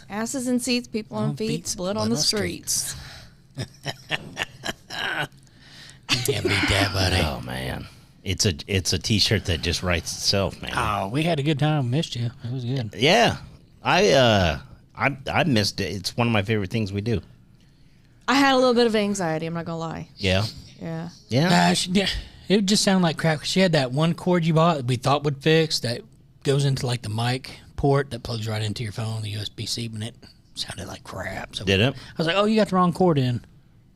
Asses in seats, people on feet, blood on the streets. Can't beat that, buddy. Oh man, it's a T-shirt that just writes itself, man. Oh, we had a good time. Missed you. It was good. Yeah, I missed it. It's one of my favorite things we do. I had a little bit of anxiety. I'm not gonna lie. Yeah. Yeah. It would just sound like crap. She had that one cord you bought that we thought would fix that goes into like the mic port that plugs right into your phone, the USB-C, and it sounded like crap. So Did it? I was like, oh, you got the wrong cord in.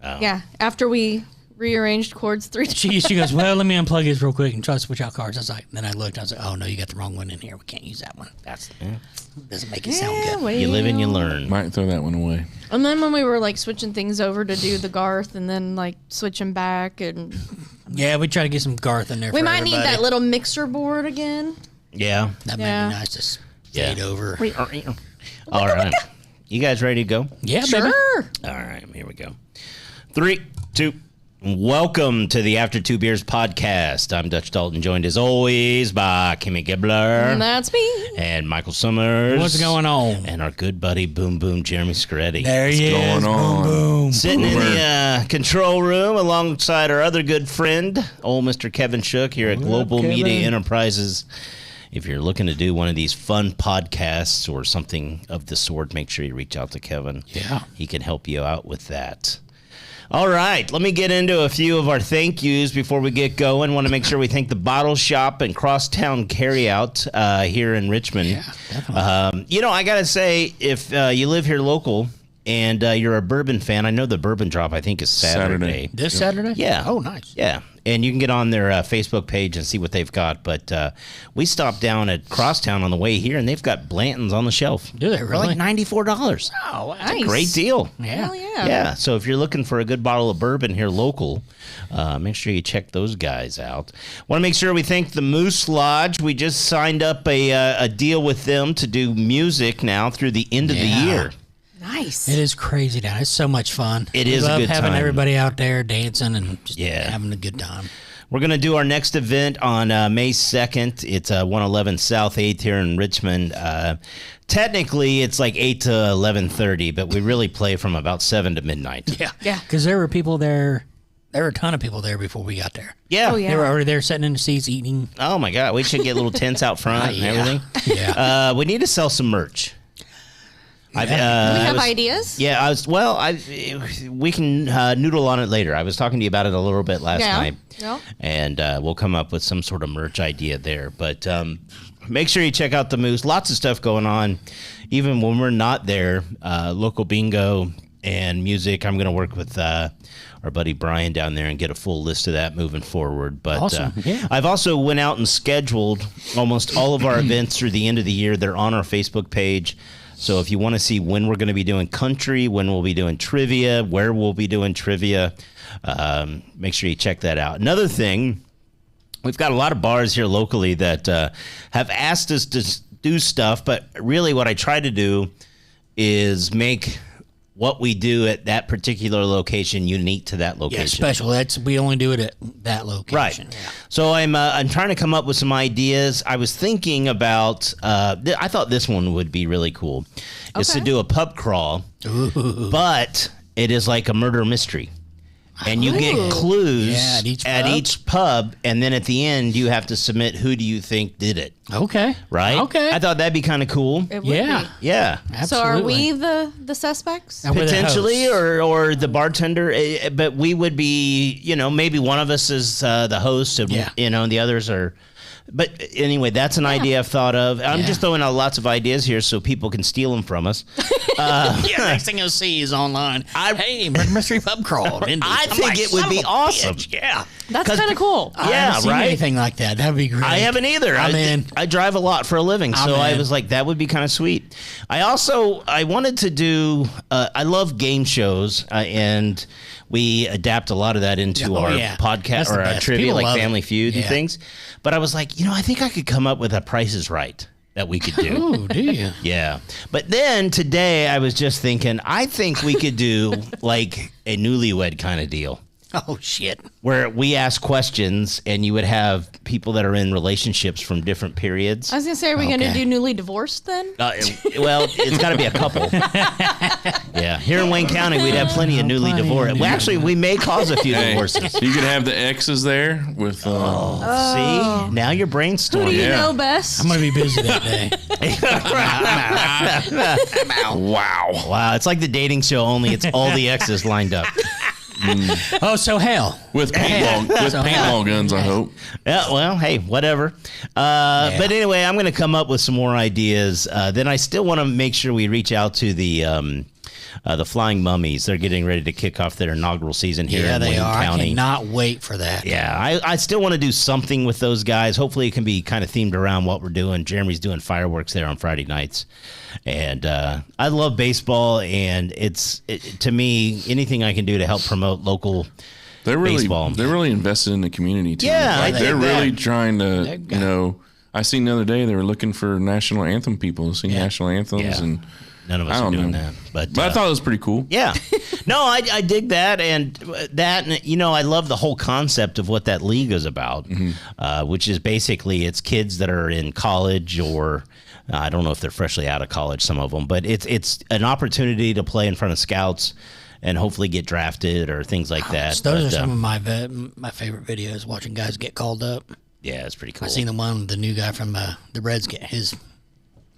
Oh. Yeah. After we rearranged cords 3 times. She goes, well, let me unplug this real quick and try to switch out cards. I was like, then I looked, I was like, oh no, you got the wrong one in here. We can't use that one. Doesn't make it sound good. Well. You live and you learn. Might throw that one away. And then when we were like switching things over to do the Garth and then like switching back and Yeah, we try to get some Garth in there. we for might everybody. need that little mixer board again. Yeah. That might be nice to fade over. All right. You guys ready to go? Yeah, Sure. baby. All right, here we go. 3, 2. Welcome to the After 2 Beers podcast. I'm Dutch Dalton, joined as always by Kimmy Gibbler. And that's me. And Michael Summers. What's going on? And our good buddy, Boom Boom, Jeremy Scaretti. There he is. going on? Boom, boom. Sitting in the control room alongside our other good friend, old Mr. Kevin Shook here at Global Kevin? Media Enterprises. If you're looking to do one of these fun podcasts or something of the sort, make sure you reach out to Kevin. Yeah. He can help you out with that. All right, let me get into a few of our thank yous before we get going. Want to make sure we thank the Bottle Shop and Crosstown Carryout here in Richmond. Yeah, definitely. I got to say, if you live here local and you're a bourbon fan, I know the bourbon drop, I think, is Saturday. This Saturday? Yeah. Oh, nice. Yeah. And you can get on their Facebook page and see what they've got. But we stopped down at Crosstown on the way here, and they've got Blanton's on the shelf. Do they For really? like $94. Oh, Nice. Great deal. Yeah. Hell yeah. Yeah, so if you're looking for a good bottle of bourbon here local, make sure you check those guys out. Want to make sure we thank the Moose Lodge. We just signed up a deal with them to do music now through the end of the year. Nice. It is crazy down. It's so much fun. It is a love good having time. everybody out there dancing and just Yeah. having a good time. We're going to do our next event on May 2nd. It's 111 South 8th here in Richmond. Technically, it's like 8 to 11:30, but we really play from about 7 to midnight. Yeah. Because there were people there. There were a ton of people there before we got there. Yeah. Oh, yeah. They were already there sitting in the seats eating. Oh, my God. We should get little tents out front and Yeah. everything. Yeah. We need to sell some merch. Do we have ideas? Yeah, we can noodle on it later. I was talking to you about it a little bit last night, and we'll come up with some sort of merch idea there. But make sure you check out the Moose. Lots of stuff going on, even when we're not there. Local bingo and music. I'm going to work with our buddy Brian down there and get a full list of that moving forward. But Awesome. Yeah. I've also went out and scheduled almost all of our events through the end of the year. They're on our Facebook page. So if you want to see when we're going to be doing country, when we'll be doing trivia, where we'll be doing trivia, make sure you check that out. Another thing, we've got a lot of bars here locally that have asked us to do stuff, but really what I try to do is make what we do at that particular location unique to that location. Yeah, special. We only do it at that location. Right. Yeah. So I'm trying to come up with some ideas. I was thinking about, I thought this one would be really cool. Is to do a pub crawl, but it is like a murder mystery. And you get clues at each pub, and then at the end you have to submit who do you think did it. Okay. Right? Okay. I thought that'd be kind of cool. It would Yeah. be. Yeah. Absolutely. So are we the suspects? And we're the Potentially, hosts. or the bartender, but we would be, maybe one of us is the host, and, and the others are. But anyway, that's an idea I've thought of. I'm just throwing out lots of ideas here so people can steal them from us. Next thing you'll see is online. Hey, murder mystery pub crawl. I think it would be awesome. Yeah. That's kind of cool. I haven't seen right? anything like that. That'd be great. I haven't either. I drive a lot for a living, so I was like, that would be kind of sweet. I wanted to do, I love game shows, and we adapt a lot of that into our podcast or our trivia, like Family Feud and things. But I was like, I think I could come up with a Price is Right that we could do. Oh, do you? Yeah. But then today I was just thinking, I think we could do like a newlywed kind of deal. Oh, shit. where we ask questions and you would have people that are in relationships from different periods. I was gonna say, are we gonna Okay. do newly divorced then? Well, it's got to be a couple. Yeah, here in Wayne County, we'd have plenty of newly divorced. Well, actually, we may cause a few Hey, divorces. you could have the exes there with. See, now you're Who brainstorming. do you Yeah. know best? I'm going to be busy that day. Wow. Wow, it's like the dating show, only it's all the exes lined up. Oh, so hell. With paintball guns, I hope. Yeah, well, hey, whatever. But anyway, I'm going to come up with some more ideas. Then I still want to make sure we reach out to the Flying Mummies. They're getting ready to kick off their inaugural season here Yeah, in they Wayne are. County. I cannot wait for that. Yeah, I still want to do something with those guys. Hopefully it can be kind of themed around what we're doing. Jeremy's doing fireworks there on Friday nights. And I love baseball, and to me, anything I can do to help promote local They're really baseball. They're really invested in the community too. Yeah, I they're dig that. really trying to. They've got- You know, I seen the other day they were looking for national anthem people to sing national anthems, Yeah. and None of us I are don't doing know. that. But I thought it was pretty cool. yeah. No, I dig that. And I love the whole concept of what that league is about, which is basically it's kids that are in college or I don't know if they're freshly out of college, some of them, but it's an opportunity to play in front of scouts and hopefully get drafted or things like that. So those But, are some of my favorite videos, watching guys get called up. yeah, it's pretty cool. I seen the one with the new guy from the Reds get his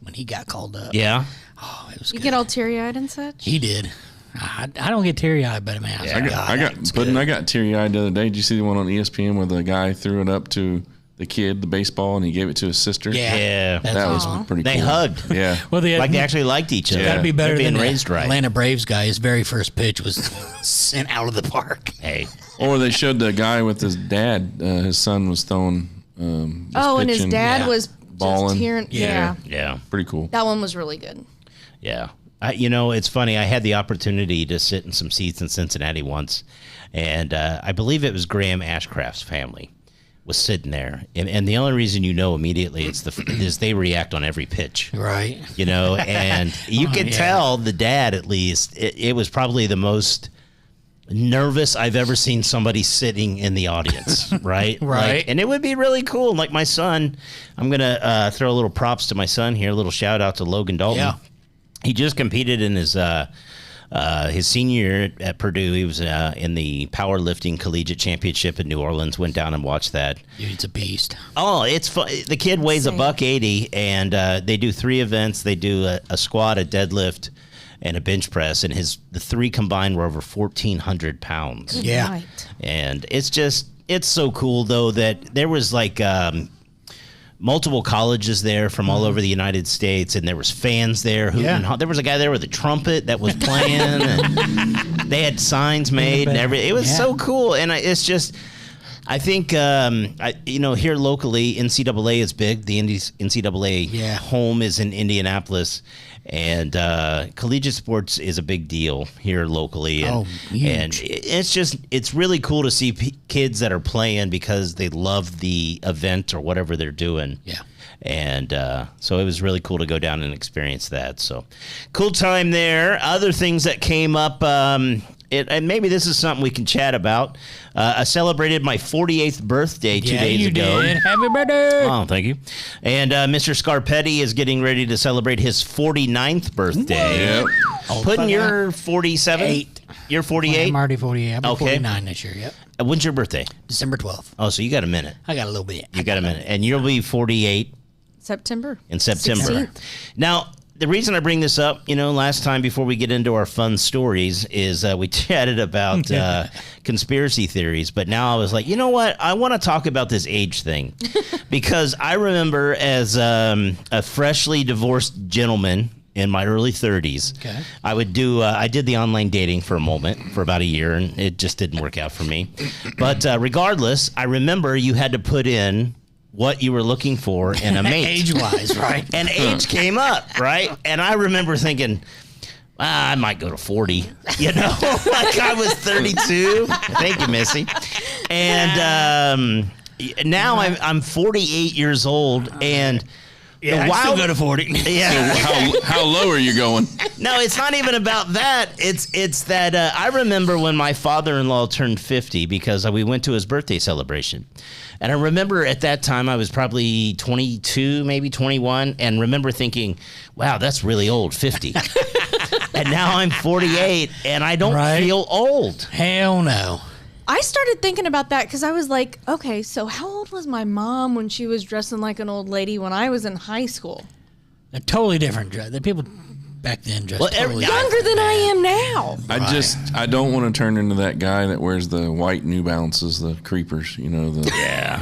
when he got called up. Yeah. Oh, it was You good. get all teary-eyed and such? He did. I don't get teary eyed, but man, I got teary eyed the other day. Did you see the one on ESPN where the guy threw it up to the kid, the baseball, and he gave it to his sister? Yeah. That's That was awesome. pretty cool. They hugged. Yeah. Well, they Like they actually liked each other. got to be better They're than being the raised right. Atlanta Braves guy. His very first pitch was sent out of the park. Hey. Or they showed the guy with his dad. His son was throwing. And his pitching. dad Yeah. was Balling. just hearing. Yeah. Yeah. Pretty cool. That one was really good. Yeah. It's funny. I had the opportunity to sit in some seats in Cincinnati once, and I believe it was Graham Ashcraft's family was sitting there. And the only reason you know immediately is they react on every pitch. Right. And you could tell the dad, at least, it was probably the most nervous I've ever seen somebody sitting in the audience, right? Right. And it would be really cool. Like my son, I'm going to throw a little props to my son here, a little shout out to Logan Dalton. Yeah. He just competed in his senior year at Purdue. He was in the powerlifting collegiate championship in New Orleans. Went down and watched that. Dude, it's a beast. Oh, it's fun. The kid weighs Insane. $180, and they do 3 events. They do a squat, a deadlift, and a bench press, and the 3 combined were over 1,400 pounds. Good Yeah. night. And it's so cool though that there was like multiple colleges there from all over the United States, and there was fans there. There was a guy there with a trumpet that was playing, and they had signs made and everything. It was so cool, and it's just. I think here locally, NCAA is big. The NCAA home is in Indianapolis, and collegiate sports is a big deal here locally. And, huge. and it's really cool to see kids that are playing because they love the event or whatever they're doing. Yeah. And so it was really cool to go down and experience that. So cool time there. Other things that came up. And maybe this is something we can chat about. I celebrated my 48th birthday 2 days ago. Did. Happy birthday. Oh, thank you. And Mr. Scarpetti is getting ready to celebrate his 49th birthday. Yep. Putting your 47? 8. You're 48? I'm already 48. I'll be Okay. 49 this year. Yep. When's your birthday? December 12th. Oh, so you got a minute. I got a little bit. You got a minute. And you'll be 48 September. in September. 16th. Now, the reason I bring this up, last time before we get into our fun stories is we chatted about conspiracy theories, but now I was like, you know what? I want to talk about this age thing because I remember as a freshly divorced gentleman in my early 30s, Okay. I did the online dating for a moment, for about a year, and it just didn't work out for me. But regardless, I remember you had to put in what you were looking for in a mate. Age-wise, right? And age came up, right? And I remember thinking, I might go to 40, like I was 32. Thank you, Missy. And now I'm 48 years old, and Yeah, I still good afford it. Yeah. So how low are you going? No, it's not even about that. It's that I remember when my father-in-law turned 50 because we went to his birthday celebration. And I remember at that time I was probably 22, maybe 21, and remember thinking, wow, that's really old, 50. And now I'm 48 and I don't feel old. Hell no. I started thinking about that because I was like, okay, so how old was my mom when she was dressing like an old lady when I was in high school? They're totally different. The people back then dressed totally younger than I am now. I don't want to turn into that guy that wears the white New Balances, the creepers, Yeah.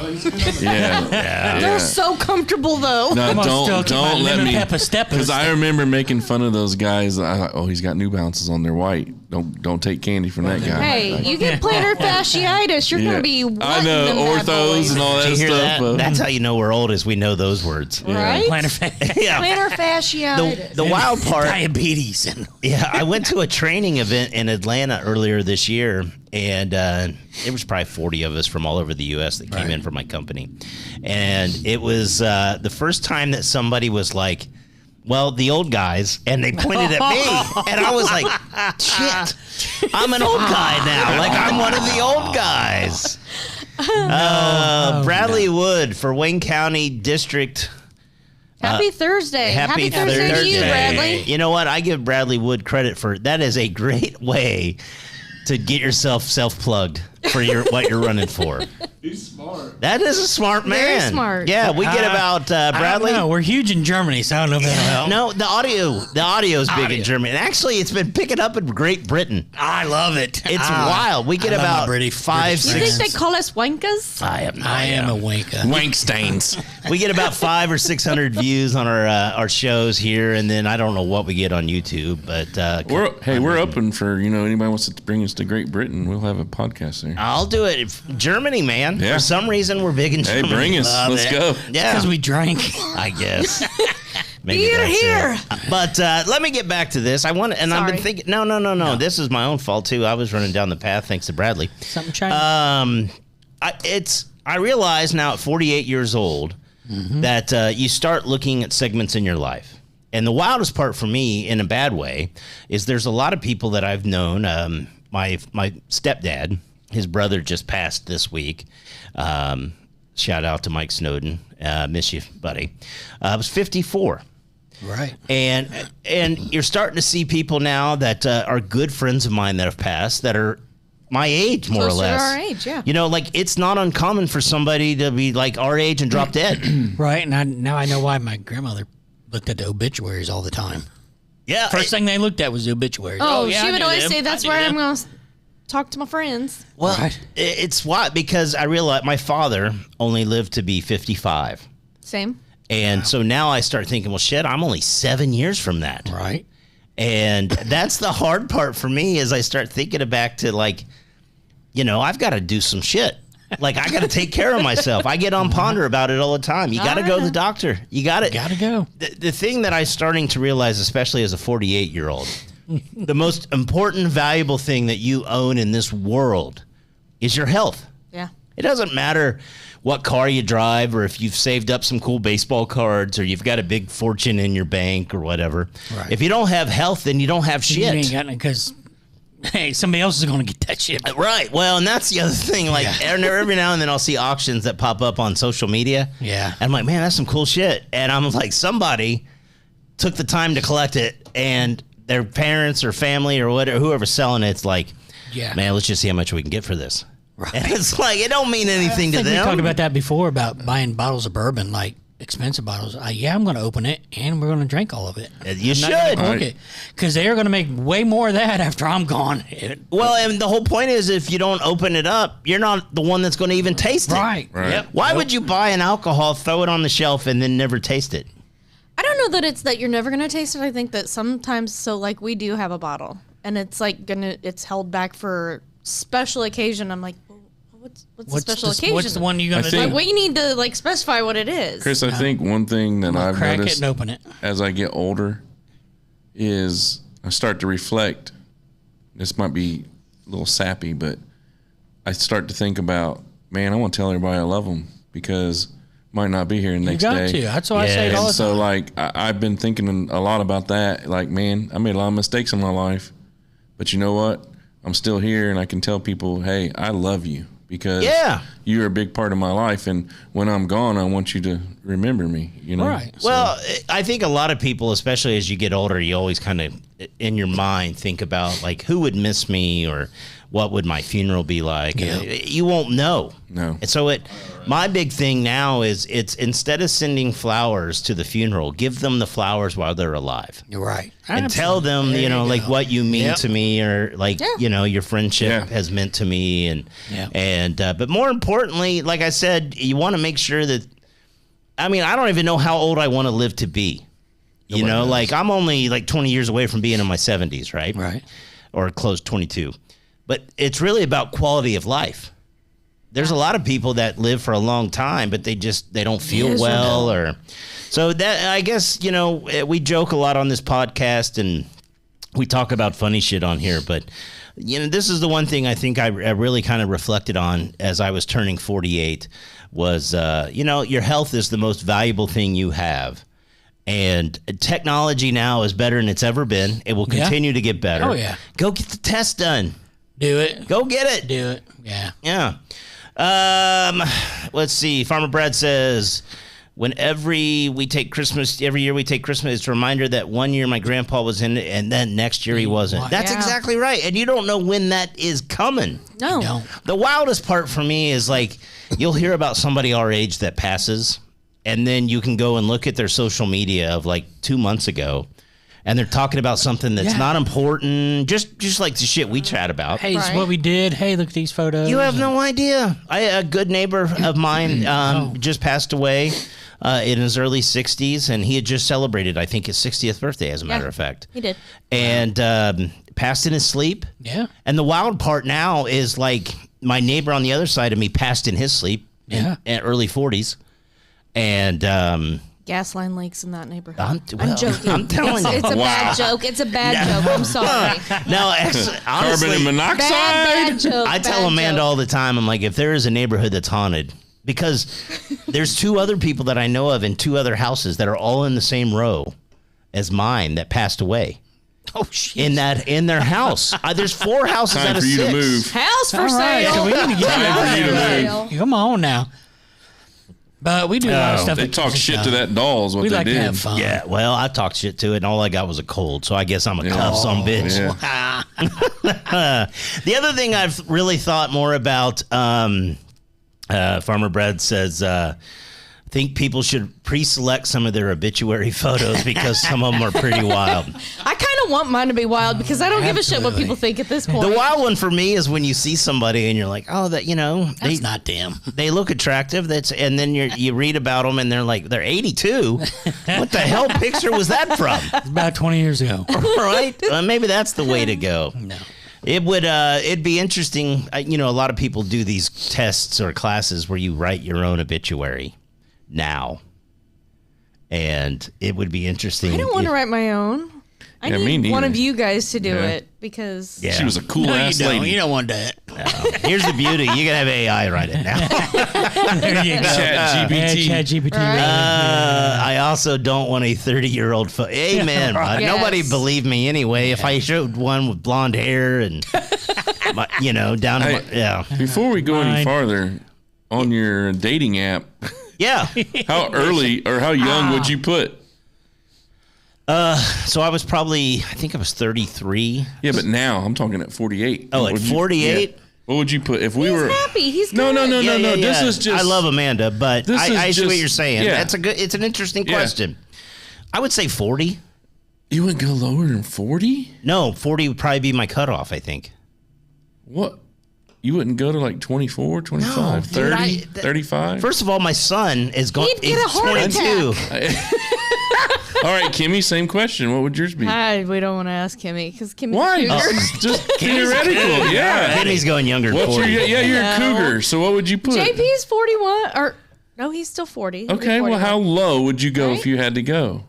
They're so comfortable though. No, Still keep my don't let lemon me. pepper steppers. Because I remember making fun of those guys. I thought, oh, he's got New Balances on. They're white. Don't take candy from that guy. Hey, you get plantar fasciitis, you're gonna be I know orthos and all that Did you hear stuff. that? That's how you know we're old is we know those words. right? Yeah. Plantar fasciitis. The wild part. Diabetes. Yeah, I went to a training event in Atlanta earlier this year, and it was probably 40 of us from all over the U.S. that came in for my company. And it was the first time that somebody was like, well, the old guys, and they pointed at me, and I was like, shit, I'm an old guy now. Like, I'm one of the old guys. Bradley Wood for Wayne County District. Happy Thursday. Happy Thursday to you, Bradley. You know what? I give Bradley Wood credit for that is a great way to get yourself self-plugged for what you're running for. He's smart. That is a smart man. Very smart. Yeah, we get about Bradley. No, we're huge in Germany, so I don't know if that'll help. No, the audio is big in Germany. And actually, it's been picking up in Great Britain. I love it. It's wild. We get about British 5, You 6. think they call us wankers? I am a wanker. Wank stains. We get about 500 or 600 views on our shows here, and then I don't know what we get on YouTube, but We're open for anybody wants to bring us to Great Britain. We'll have a podcast there. I'll do it. Germany, man. Yeah. For some reason, we're big in Hey, Germany. bring us. Love Let's it. go. Yeah, Because we drank. I guess. Maybe Beer that's here. it. But let me get back to this. I've been Sorry. thinking. No. This is my own fault too. I was running down the path thanks to Bradley. Something China. I realize now at 48 years old that you start looking at segments in your life. And the wildest part for me, in a bad way, is there's a lot of people that I've known. My stepdad, his brother just passed this week. Shout out to Mike Snowden. Miss you, buddy. I was 54. Right. And you're starting to see people now that are good friends of mine that have passed that are my age, more Closer or to less. our age, yeah. It's not uncommon for somebody to be like our age and drop dead. Right. And now I know why my grandmother looked at the obituaries all the time. Yeah. First thing they looked at was the obituaries. Yeah, she I would knew always them. say that's I knew where them. I'm going to talk to my friends. Well, Right. it's why, because I realized my father only lived to be 55. Same. And so now I start thinking, well, shit, I'm only 7 years from that. Right. And that's the hard part for me is I start thinking back to I've got to do some shit. Like I got to take care of myself. I get on Ponder about it all the time. You got to go to the doctor. You got to. Gotta go. The thing that I'm starting to realize, especially as a 48-year-old, the most important, valuable thing that you own in this world is your health. Yeah. It doesn't matter what car you drive or if you've saved up some cool baseball cards or you've got a big fortune in your bank or whatever. Right. If you don't have health, then you don't have You shit. ain't got it because, hey, somebody else is going to get that shit. Right. Well, and that's the other thing. Every now and then I'll see auctions that pop up on social media. Yeah. And I'm like, man, that's some cool shit. And I'm like, somebody took the time to collect it and their parents or family or whatever, whoever's selling it's like, Yeah. man, let's just see how much we can get for this. Right. And it's like, it don't mean anything to I think them. we talked about that before about buying bottles of bourbon, like expensive bottles. I'm going to open it and we're going to drink all of it. You I'm not gonna should. cork it because they're going to make way more of that after I'm gone. Well, and the whole point is if you don't open it up, you're not the one that's going to even taste it. Right. Right. Why would you buy an alcohol, throw it on the shelf, and then never taste it? I don't know that it's that you're never going to taste it. I think that sometimes, we do have a bottle and it's it's held back for special occasion. I'm like, well, what's the special occasion? What's the one you're going to think- do? we need to specify what it is. Chris, I think one thing that I've Crack it noticed and open it. as I get older is I start to reflect. This might be a little sappy, but I start to think about, man, I want to tell everybody I love them because might not be here the You next got day. to. That's why I say it all And the so, time. like, I've been thinking a lot about that. Like, man, I made a lot of mistakes in my life, but you know what? I'm still here, and I can tell people, hey, I love you because you're a big part of my life. And when I'm gone, I want you to remember me. You know, Right. So, Well, I think a lot of people, especially as you get older, you always kind of in your mind think about like who would miss me or what would my funeral be like. Yeah. You won't know. No. And so my big thing now is it's instead of sending flowers to the funeral, give them the flowers while they're alive. You're right. And tell them, There you know, you like go. what you mean Yep. to me, or like, you know, your friendship has meant to me. And but more importantly, like I said, you want to make sure that, I mean, I don't even know how old I want to live to be. You know, like I'm only like 20 years away from being in my 70s, right? Right. Or close 22. But it's really about quality of life. There's a lot of people that live for a long time, but they don't feel well, or so that, I guess, you know, we joke a lot on this podcast and we talk about funny shit on here, but you know, this is the one thing I think I really kind of reflected on as I was turning 48 was, you know, your health is the most valuable thing you have. And technology now is better than it's ever been. It will continue to get better. Oh, yeah. Go get the test done. Do it. Go get it. Do it. Yeah. Yeah. Let's see. Farmer Brad says, every year we take Christmas, it's a reminder that one year my grandpa was in it and then next year he wasn't. That's exactly right. And you don't know when that is coming. No. Don't. The wildest part for me is like, you'll hear about somebody our age that passes, and then you can go and look at their social media of like 2 months ago, and they're talking about something that's not important, just like the shit we chat about. Hey, this is what we did. Hey, look at these photos. You have no idea. A good neighbor of mine just passed away in his early 60s, and he had just celebrated, I think, his 60th birthday, as a matter of fact. He did. And passed in his sleep. Yeah. And the wild part now is like my neighbor on the other side of me passed in his sleep in early 40s. And Gas line leaks in that neighborhood. I'm joking. I'm telling you. It's a bad joke. It's a bad joke. I'm sorry. No, honestly, carbon monoxide. Bad joke. I tell bad Amanda joke. all the time, I'm like, if there is a neighborhood that's haunted, because there's 2 other people that I know of in 2 other houses that are all in the same row as mine that passed away. Oh, shit. In their house. There's 4 houses Time out of for you 6. to move. House for All right, sale. so we need to get Time for you to Sale. Come on now. But we do a lot of stuff. They that talk keeps us shit young. to that doll is what We they like did. to have fun. Yeah, well, I talked shit to it, and all I got was a cold, so I guess I'm a tough son bitch. Yeah. The other thing I've really thought more about, Farmer Brad says, think people should pre-select some of their obituary photos because some of them are pretty wild. I kind of want mine to be wild because I don't give a shit what Absolutely. people think at this point. The wild one for me is when you see somebody and you're like, oh, that, you know, That's not them. they look attractive. And then you read about them and they're like, they're 82. What the hell picture was that from? It's about 20 years ago. Right? Maybe that's the way to go. No. It would, it'd be interesting. You know, a lot of people do these tests or classes where you write your own obituary now. And it would be interesting. I don't want to write my own. I Yeah, me need one neither. of you guys to do Yeah. it because Yeah. She was a cool No, you ass don't. lady. You don't want that. Here's the beauty. You can have AI write it now. There you go. Chat GPT. Chat GPT. Right. I also don't want a 30-year-old photo. Amen. right. Yes. Nobody believed me anyway. If I showed one with blonde hair and, you know, down to my, yeah. Before we go any Mine. farther, on your dating app, Yeah. how early or how young would you put? So I was probably, I think I was 33. Yeah, but now I'm talking at 48. Oh, What at would you- 48? yeah. What would you put if we he's were? happy. He's No, no, good. no, no, no. This is just. I love Amanda, but This is I see what just- you're saying. yeah. That's it's an interesting Yeah. question. I would say 40. You wouldn't go lower than 40? No, 40 would probably be my cutoff, I think. What? You wouldn't go to like 24, 25, No, dude, 30, 35? First of all, my son is going. He'd get a heart 22. All right, Kimmy, same question. What would yours be? We don't want to ask Kimmy because Kimmy's Why? a cougar. Just theoretical. Yeah. Kimmy's going younger than What's 40. you're a No. cougar. So what would you put? JP's 41 or no, he's still 40. He'll be Okay, well, 41. how low would you go Right? if you had to go?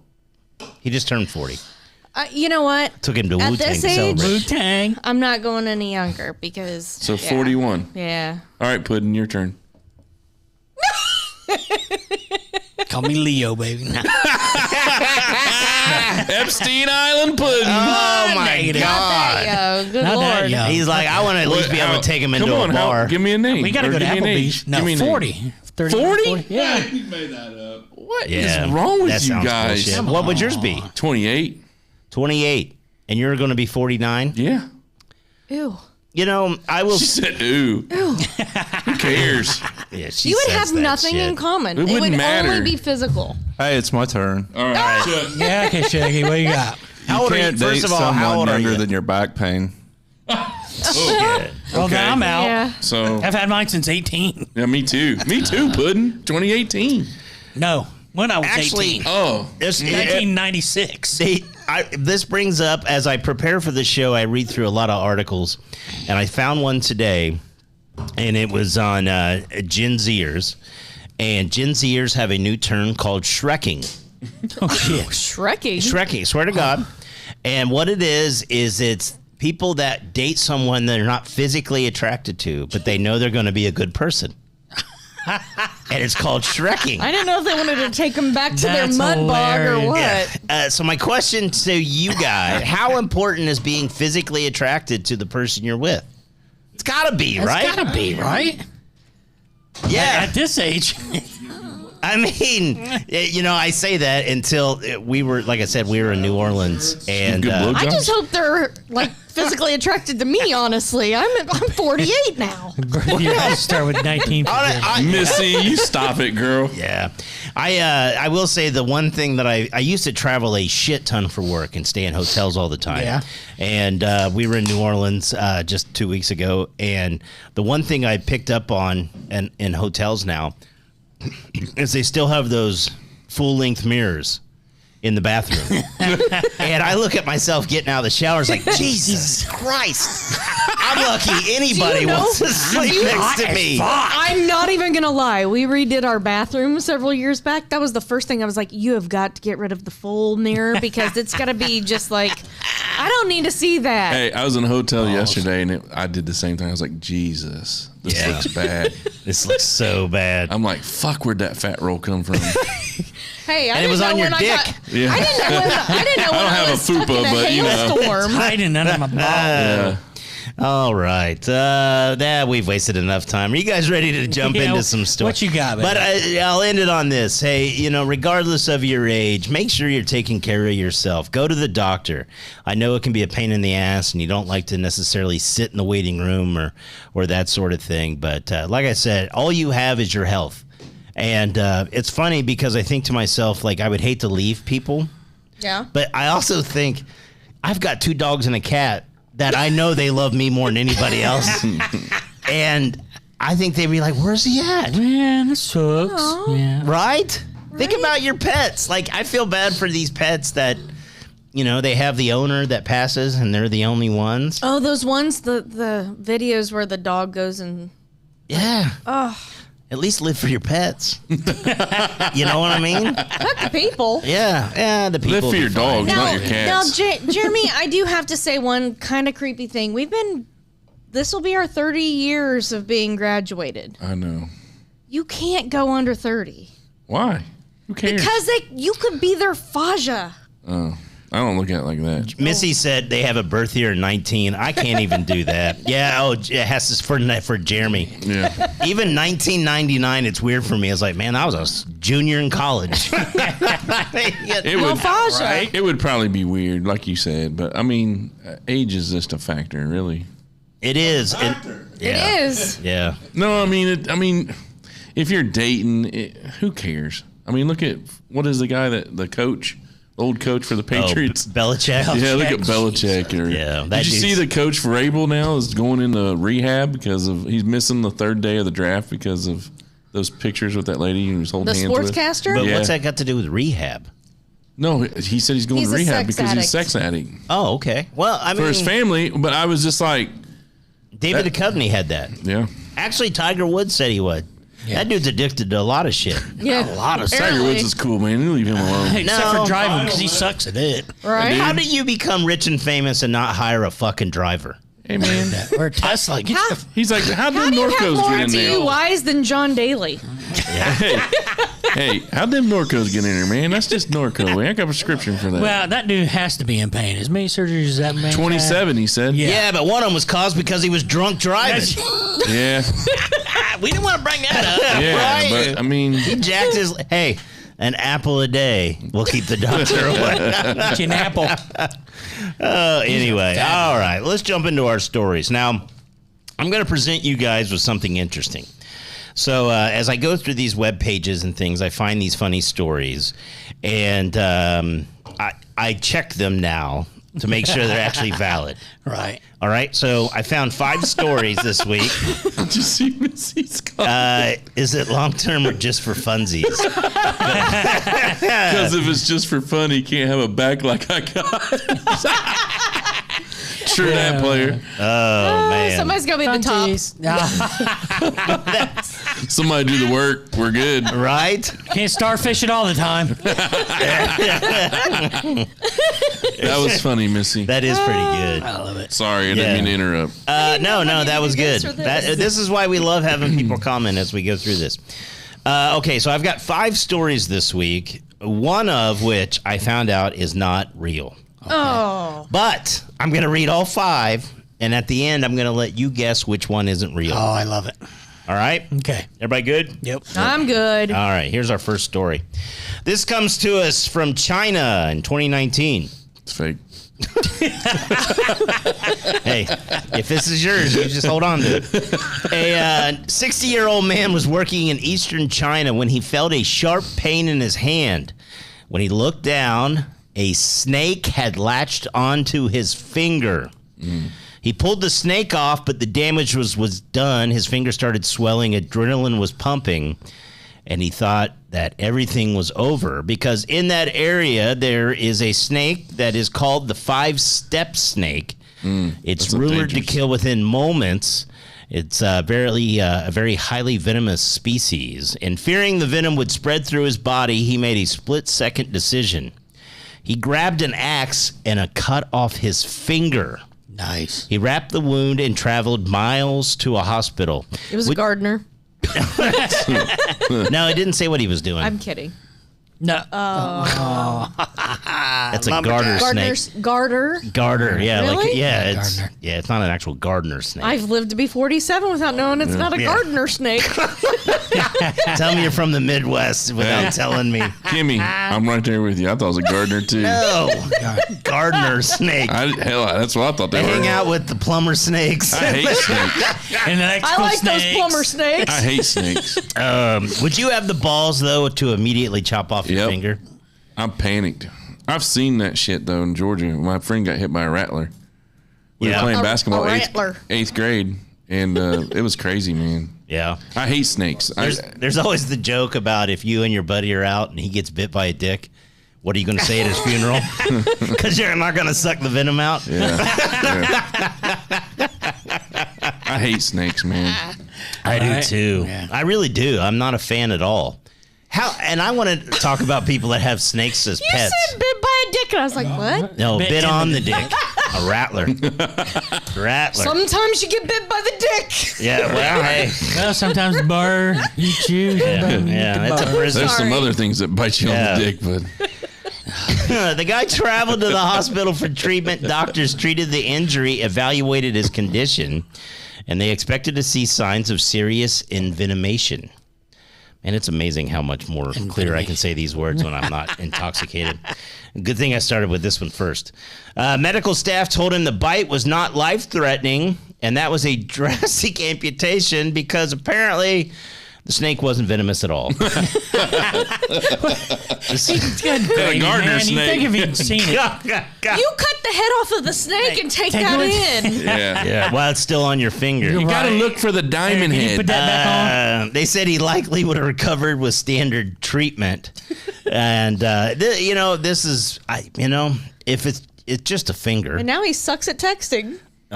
He just turned 40. You know what? Took him to At Wu-Tang this to age- celebrate. Wu-Tang. I'm not going any younger because So 41. Yeah. All right, Puddin', your turn. Call me Leo, baby. Epstein Island pudding. Oh my Negative. God. Yo, good Not that Lord. young. He's like, I want to at least be able to take him into a bar. Give me a name. We got to Or go to give me an Applebee's. age. No, Give me a name. 40. 30, 40? Yeah. You made that up. What is Yeah, wrong with that you sounds guys? bullshit. What would yours be? 28. 28. And you're going to be 49? Yeah. Ew. You know, I will. She said, ooh. Who cares? Yeah, she You would says have that nothing shit. in common. It wouldn't would matter. only be physical. Hey, it's my turn. All right. Chuck. Yeah, okay, Shaggy, what you got? How old are you? Can't First date of all, how old someone are younger you? than your back pain. Yeah. Well, Okay. now I'm out. Yeah. So, I've had mine since 18. yeah, me too. Me too, pudding. 2018. No, when I was Actually, 18. Oh. This, 1996. this brings up, as I prepare for the show, I read through a lot of articles, and I found one today, and it was on Gen Zers. And Gen Zers have a new term called shrekking. Oh, shit. Shrekking. Shrekking, swear to God. And what it is it's people that date someone they're not physically attracted to, but they know they're going to be a good person. And it's called shrekking. I didn't know if they wanted to take them back to their That's mud bog or hilarious. what. Yeah. So my question to you guys, how important is being physically attracted to the person you're with? It's got to be, right? It's gotta be, right? Yeah. At this age. I mean, you know, I say that until we were, like I said, we were in New Orleans. And Good blowjob. I just hope they're like physically attracted to me. Honestly, I'm 48 now. You have to start with 19. Missy, you stop it, girl. yeah. I will say the one thing that I used to travel a shit ton for work and stay in hotels all the time. Yeah. And we were in New Orleans just 2 weeks ago. And the one thing I picked up on in hotels now is they still have those full-length mirrors in the bathroom. And I look at myself getting out of the shower. It's like, Jesus Christ. I'm lucky anybody know- wants to sleep next to me. I'm not even gonna lie. We redid our bathroom several years back. That was the first thing I was like, you have got to get rid of the full mirror because it's gotta be just like, I don't need to see that. Hey, I was in a hotel yesterday, and I did the same thing. I was like, Jesus, this Yeah. looks bad. This looks so bad. I'm like, fuck, where'd that fat roll come from? Hey, I And it didn't was know on your when I got. dick. Yeah. I didn't know when I, have a was stuck fupa, in a but, you know. hailstorm. Hiding under my balls. Yeah. All right. We've wasted enough time. Are you guys ready to jump Yeah, into some stories? what you got, But baby? I'll end it on this. Hey, you know, regardless of your age, make sure you're taking care of yourself. Go to the doctor. I know it can be a pain in the ass, and you don't like to necessarily sit in the waiting room or that sort of thing. But like I said, all you have is your health. And it's funny because I think to myself, like, I would hate to leave people. Yeah. But I also think I've got 2 dogs and a cat that I know they love me more than anybody else. And I think they'd be like, where's he at? Man, this sucks. Yeah. Right? Think about your pets. Like, I feel bad for these pets that, you know, they have the owner that passes and they're the only ones. Oh, those ones, the videos where the dog goes and. Yeah. Oh. At least live for your pets. You know what I mean? Not the people. Yeah. The people. Live will for be your fine. dogs, not your cats. Now, Jeremy, I do have to say one kind of creepy thing. This will be our 30 years of being graduated. I know. You can't go under 30. Why? Who cares? Because you could be their Faja. Oh, I don't look at it like that. Missy said they have a birth year in 19. I can't even do that. Yeah, it has to for Jeremy. Yeah. Even 1999, it's weird for me. It's like, man, I was a junior in college. It would, Faja. it would probably be weird, like you said, but I mean, age is just a factor, really. It is. It is. Yeah. No, I mean, if you're dating, who cares? I mean, look at what is the coach, the old coach for the Patriots. Oh, Belichick. Yeah, look at Belichick. Yeah, that Did you see dude's- the coach for Vrabel now is going into rehab because he's missing the 3rd day of the draft because of those pictures with that lady who was holding The hands with. sportscaster? But Yeah. what's that got to do with rehab? No, he said he's going He's to a rehab sex because he's a addict. sex addict Oh, okay. Well, I mean, for his family. But I was just like, David Duchovny had that. yeah. Actually, Tiger Woods said he would. That dude's addicted to a lot of shit. Yeah. A lot of Tiger stuff. Woods is cool, man. You leave him alone. Except No. for driving, because he sucks at it. Right? How do you become rich and famous and not hire a fucking driver? Hey, man. Or a Tesla. Get How- your He's like, how How did do you have Norco's more get in there? DUIs than John Daly? Hey, how'd them Norcos get in there, man? That's just Norco. We ain't got a prescription for that. Well, that dude has to be in pain. As many surgeries as that man 27, he said. Yeah, but one of them was caused because he was drunk driving. Yeah. We didn't want to bring that up. Yeah, right? but I mean, He jacked his. Hey, an apple a day will keep the doctor away. Get you an apple. Anyway, all right, let's jump into our stories. Now, I'm going to present you guys with something interesting. So as I go through these web pages and things, I find these funny stories, and I check them now to make sure they're actually valid. Right. All right, so I found 5 stories this week. did you see Missy's comment? Is it long-term or just for funsies? Because if it's just for fun, he can't have a back like I got. True that, player. Oh, man. Somebody's gonna be at the top. Somebody do the work. We're good. Right? Can't starfish it all the time. That was funny, Missy. That is pretty good. I love it. Sorry, I didn't mean to interrupt. No, that was good. This is why we love having people comment as we go through this. Okay, so I've got 5 stories this week, one of which I found out is not real. Okay. Oh. But I'm going to read all 5, and at the end, I'm going to let you guess which one isn't real. Oh, I love it. All right? Okay. Everybody good? Yep. I'm good. All right, here's our first story. This comes to us from China in 2019. It's fake. Hey, if this is yours, you just hold on to it. A 60-year-old man was working in eastern China when he felt a sharp pain in his hand. When he looked down, a snake had latched onto his finger. He pulled the snake off, but the damage was done. His finger started swelling, adrenaline was pumping, and he thought that everything was over because in that area there is a snake that is called the 5-step snake. It's rumored to kill within moments. It's a very highly venomous species, and fearing the venom would spread through his body, he made a split-second decision. He grabbed an axe and cut off his finger. Nice. He wrapped the wound and traveled miles to a hospital. It was a gardener. No, it didn't say what he was doing. I'm kidding. No. That's a garter snake. Garter. Garter, yeah, Really? It's not an actual gardener snake. I've lived to be 47 without knowing it's not a gardener snake. Tell me you're from the Midwest without telling me. Kimmy, I'm right there with you. I thought it was a gardener, too. No, gardener snake. That's what I thought they were. Hang out with the plumber snakes. I hate snakes. And I like those plumber snakes. I hate snakes. Would you have the balls, though, to immediately chop off your finger? I'm panicked. I've seen that shit, though, in Georgia. My friend got hit by a rattler. We were playing basketball eighth grade, and it was crazy, man. Yeah. I hate snakes. There's always the joke about if you and your buddy are out and he gets bit by a dick, what are you going to say at his funeral? Because you're not going to suck the venom out? Yeah. I hate snakes, man. I do, too. Yeah. I really do. I'm not a fan at all. And I want to talk about people that have snakes as pets. You said bit by a dick, and I was like, what? No, bit on the dick. A rattler. Rattler. Sometimes you get bit by the dick. Yeah, well, hey. Well, sometimes the burr, you chew. Yeah, it's a prison. There's some other things that bite you on the dick, but... The guy traveled to the hospital for treatment. Doctors treated the injury, evaluated his condition, and they expected to see signs of serious envenomation. And it's amazing how much more clear I can say these words when I'm not intoxicated. Good thing I started with this one first. Medical staff told him the bite was not life-threatening, and that was a drastic amputation because apparently the snake wasn't venomous at all. It's good gravy, gardener man. snake. You think if you'd seen it. You cut the head off of the snake and take that in. Yeah. While it's still on your finger. You got to look for the diamond Can you head. put that back on? They said he likely would have recovered with standard treatment. And, this is, if it's just a finger. And now he sucks at texting. He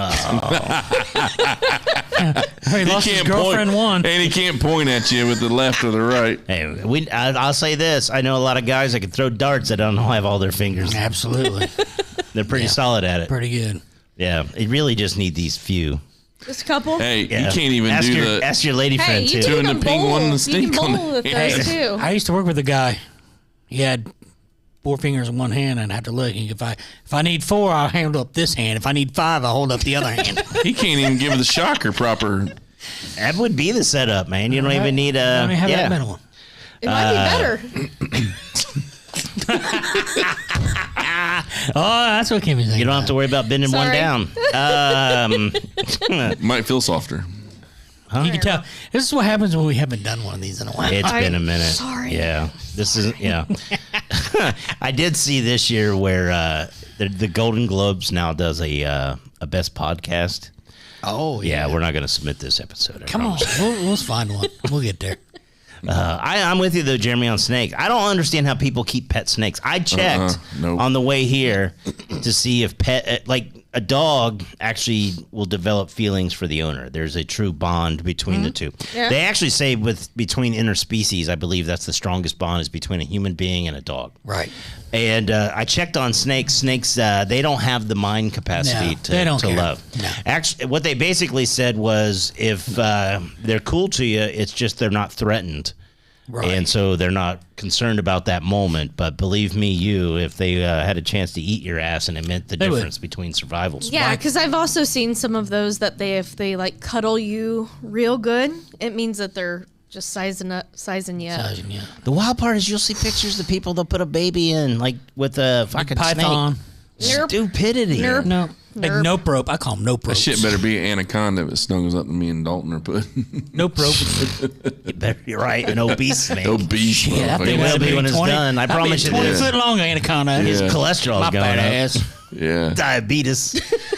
lost his girlfriend one. And he can't point at you with the left or the right. Hey, I'll say this. I know a lot of guys that can throw darts that don't have all their fingers. Absolutely. They're pretty solid at it. Pretty good. Yeah, they really just need these few. Just a couple. Hey, you can't even ask your lady friend too. Two in the pink, one in the stink. You can bowl with those too. I used to work with a guy. He had 4 fingers in one hand, and I have to look. If I need 4, I'll hold up this hand. If I need 5, I'll hold up the other hand. He can't even give the shocker proper. That would be the setup, man. You don't even need I don't even have that middle one. It might be better. Oh, that's what Kimmy's thinking. You don't have to worry about bending one down. Might feel softer. You can tell. This is what happens when we haven't done one of these in a while. It's been a minute. Sorry. Yeah. This is, yeah. I did see this year where the Golden Globes now does a best podcast. Oh, Yeah, we're not going to submit this episode. Come on. We'll find one. We'll get there. I'm with you, though, Jeremy, on snakes. I don't understand how people keep pet snakes. I checked Nope. on the way here to see if a dog actually will develop feelings for the owner. There's a true bond between the two. Yeah. They actually say between interspecies, I believe that's the strongest bond is between a human being and a dog. Right. And I checked on snakes. Snakes, they don't have the mind capacity they don't to care. love. No. Actually, what they basically said was if they're cool to you, it's just they're not threatened. Right. And so they're not concerned about that moment. But believe me, if they had a chance to eat your ass, and it meant the difference between survivals. Yeah, because I've also seen some of those that if they like cuddle you real good, it means that they're just sizing you up. The wild part is you'll see pictures of people they'll put a baby in, like with a fucking Python. snake. Stupidity. Nerp. No. Like nope rope. I call them nope That ropes. shit better be an anaconda if it snuggles up to me and Dalton are putting. Nope rope. You're right, an obese snake. Obese. Yeah, that It thing will be when it's 20 done. I promise you 20 this. foot long anaconda. His Yeah. cholesterol's My going fat up. ass. Yeah. Diabetes.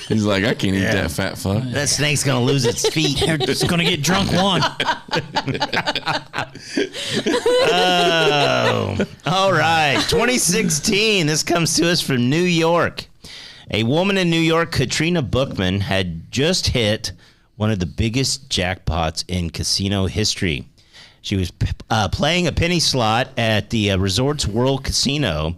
He's like, I can't eat that fat fuck. That snake's gonna lose its feet. They're just going to get drunk one. Oh, all right. 2016. This comes to us from New York. A woman in New York, Katrina Bookman, had just hit one of the biggest jackpots in casino history. She was playing a penny slot at the Resorts World Casino,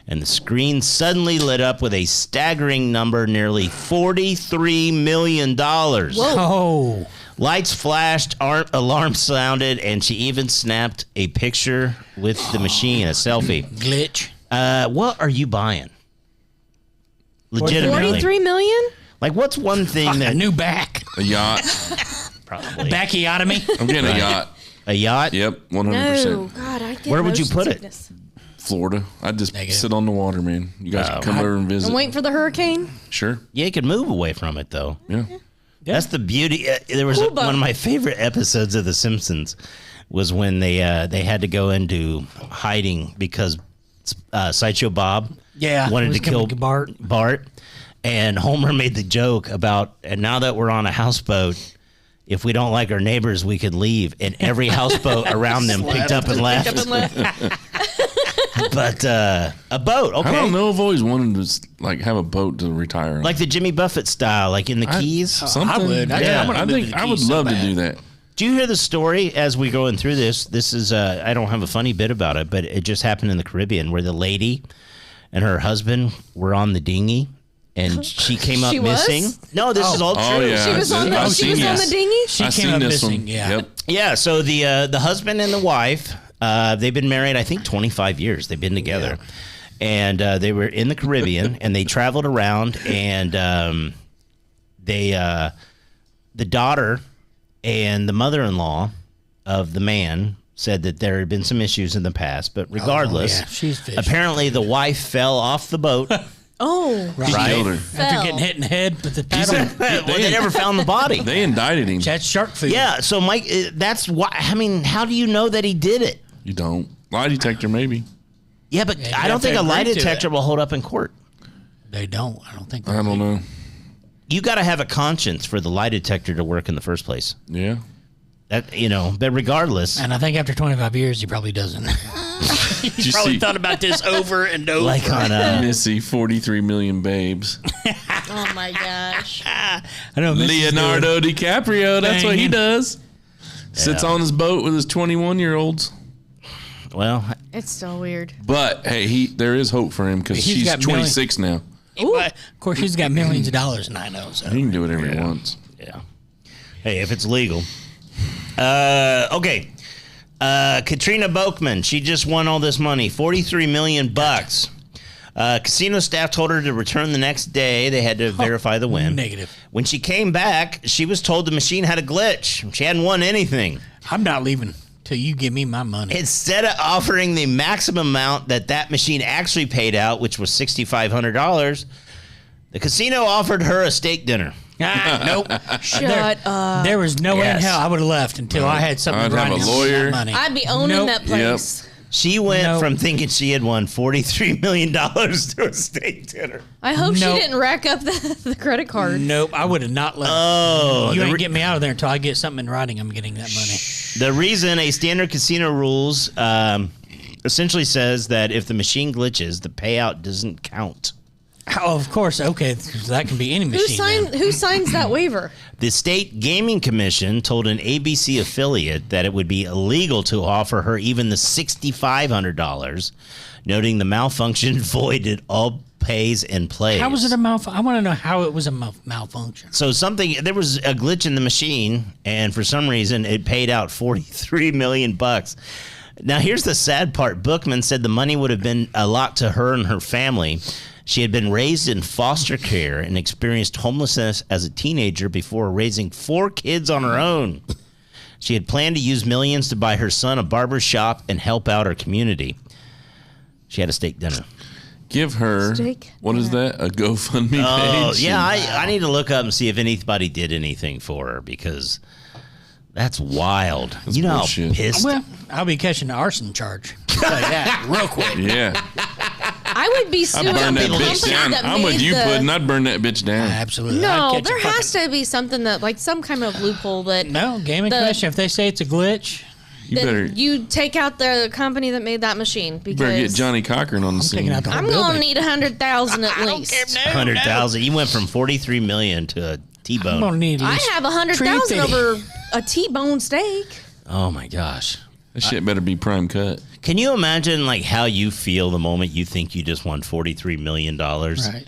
and the screen suddenly lit up with a staggering number, nearly $43 million. Oh. Lights flashed, alarms sounded, and she even snapped a picture with the machine, a selfie. Glitch. What are you buying? Legitimately. 43 million? Like, what's one thing A that... new back. A yacht. Probably. Bacchiotomy. I'm getting a yacht. A yacht? Yep, 100%. No, God, I get Where would you motion put it? sickness. Florida. I'd just Negative. sit on the water, man. You guys can come over and visit. I'm waiting for the hurricane. Sure. Yeah, you could move away from it, though. Yeah. That's the beauty. There was Cuba. one of my favorite episodes of The Simpsons was when they had to go into hiding because Sideshow Bob wanted was to kill coming to Bart. And Homer made the joke about, and now that we're on a houseboat, if we don't like our neighbors, we can leave. And every houseboat around them picked up and left. But a boat, okay. I don't know. I've always wanted to have a boat to retire on. Like the Jimmy Buffett style, like in the Keys. Something. I would. Yeah. I think I would love to do that. Do you hear the story as we going through this? This is, I don't have a funny bit about it, but it just happened in the Caribbean where the lady and her husband were on the dinghy. And she came up She was? missing. No, this is all true. Oh, yeah. She was on the, I've she seen was on this. the dinghy? She I've came seen up this missing. one. Yeah. Yep. Yeah, so the husband and the wife, they've been married, I think, 25 years. They've been together. And they were in the Caribbean, and they traveled around, and the daughter and the mother-in-law of the man said that there had been some issues in the past, but regardless, yeah, she's fishing. apparently the wife fell off the boat. Oh. He killed her. After getting hit in the head with the paddle. Well, they never found the body. They indicted him. That's shark food. Yeah, so Mike, that's why. I mean, how do you know that he did it? You don't. Lie detector, maybe. Yeah, but Yeah, you I don't have to think a lie agree to detector it. will hold up in court. They don't. I don't think. I don't know. You got to have a conscience for the lie detector to work in the first place. Yeah. That but regardless, And I think after 25 years, he probably doesn't. Did you Probably see thought about this over and over. like on Missy 43 million babes? Oh, my gosh. I know Mrs. Leonardo DiCaprio. That's what he Banging. does. Sits on his boat with his 21-year-olds. well, It's so weird. But hey, there is hope for him because He's she's got 26 now. But, of course, she's got millions of dollars, and I know. So He can do whatever he wants. yeah. Hey, if it's legal. Okay. Katrina Boakman, she just won all this money, $43 million. Casino staff told her to return the next day. They had to verify the win. Negative. When she came back, she was told the machine had a glitch. She hadn't won anything. I'm not leaving till you give me my money. Instead of offering the maximum amount that machine actually paid out, which was $6,500, the casino offered her a steak dinner. Nope. Shut up. There was no way in Yes. hell I would have left until I had something I'd have grinding a on lawyer. that money. I'd be owning Nope. that place. She went Nope. from thinking she had won $43 million to a steak dinner. I hope Nope. she didn't rack up the credit card. Nope, I would have not left. Oh, You the ain't get me out of there until I get something in writing. I'm getting that money. The reason a standard casino rules essentially says that if the machine glitches, the payout doesn't count. Oh, of course. Okay, that can be any machine. Who signs that waiver? The State Gaming Commission told an ABC affiliate that it would be illegal to offer her even the $6,500, noting the malfunction voided all pays and plays. How was it a malfunction? I want to know how it was a malfunction. So there was a glitch in the machine, and for some reason, it paid out $43 million. Now, here's the sad part. Bookman said the money would have been a lot to her and her family. She had been raised in foster care and experienced homelessness as a teenager before raising 4 kids on her own. She had planned to use millions to buy her son a barber shop and help out her community. She had a steak dinner. Give her, Steak what is that, a GoFundMe page? Oh, yeah, I need to look up and see if anybody did anything for her because that's wild. That's you know bullshit. how pissed. Well, I'll be catching the arson charge. I'll tell you that real quick. Yeah. I would be I'd suing burn the that bitch company down. that I'm with made you, the- Puddin'. I'd burn that bitch down. Absolutely. No, I'd catch there a fucking- has to be something that, like, some kind of loophole that No, gaming the- commission. If they say it's a glitch, You that better, you take out the company that made that machine because better get Johnny Cochran on the I'm scene. taking out the whole I'm building. gonna need 100,000 at least. 100,000. You went from 43 million to a I'm T-bone. gonna need at I least have 100,000 350. over a T-bone steak. Oh my gosh. That shit better be prime cut. Can you imagine like how you feel the moment you think you just won $43 million? Right.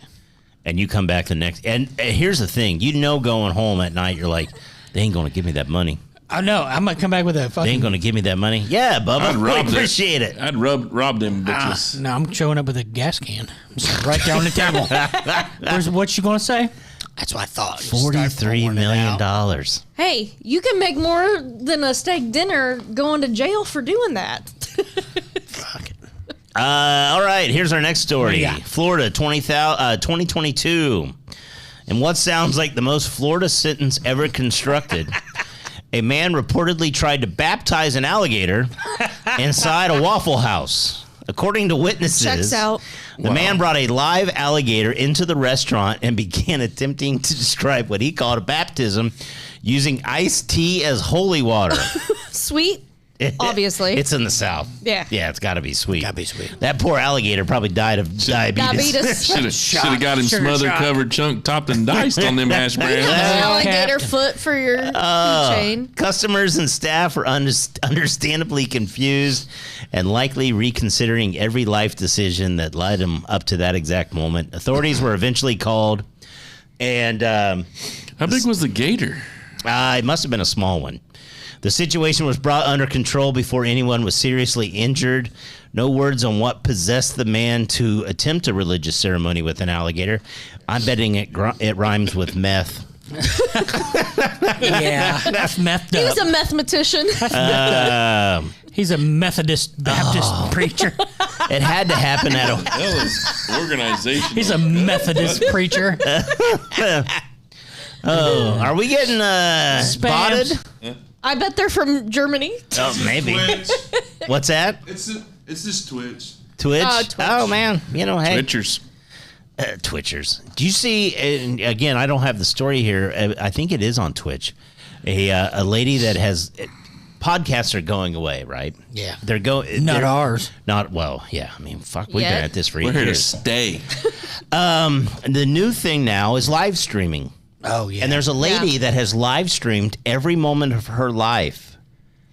And you come back the next. And here's the thing. You know going home at night, you're like, they ain't going to give me that money. I know. I'm gonna come back with a They ain't fucking. going to give me that money. Yeah, Bubba. I'd We rob appreciate it. I'd rob them bitches. No, I'm showing up with a gas can. Right there on the table. What you gonna say? That's what I thought. You start $43 pouring it million. out. Hey, you can make more than a steak dinner going to jail for doing that. All right, here's our next story. Yeah. Florida, 2022. And what sounds like the most Florida sentence ever constructed. A man reportedly tried to baptize an alligator inside a Waffle House. According to witnesses, Checks out. the man brought a live alligator into the restaurant and began attempting to describe what he called a baptism using iced tea as holy water. Sweet, obviously. It's in the South. Yeah. Yeah, it's got to be sweet. Gotta be sweet. That poor alligator probably died of diabetes. Should have got him Sugar smothered, shot. covered, chunk, topped, and diced on them hash browns. Alligator Captain. foot for your keychain. Customers and staff were understandably confused and likely reconsidering every life decision that led them up to that exact moment. Authorities were eventually called, and How big was the gator? it must have been a small one. The situation was brought under control before anyone was seriously injured. No words on what possessed the man to attempt a religious ceremony with an alligator. I'm betting it rhymes with meth. Yeah, that's methed He up. was a mathematician. He's a Methodist Baptist preacher. It had to happen at a... That was organization. He's a Methodist preacher. Oh, are we getting spotted? I bet they're from Germany. Oh, maybe. Twitch. What's that? It's just Twitch. Twitch? Twitch. Oh, man. You know, hey. Twitchers. Twitchers. Do you see, and again, I don't have the story here. I think it is on Twitch. A lady that has, podcasts are going away, right? Yeah. They're going. Not ours. Not, well, yeah. I mean, fuck, we've Yet. been at this for We're 8 here to years. stay. The new thing now is live streaming. Oh yeah. And there's a lady Yeah. that has live streamed every moment of her life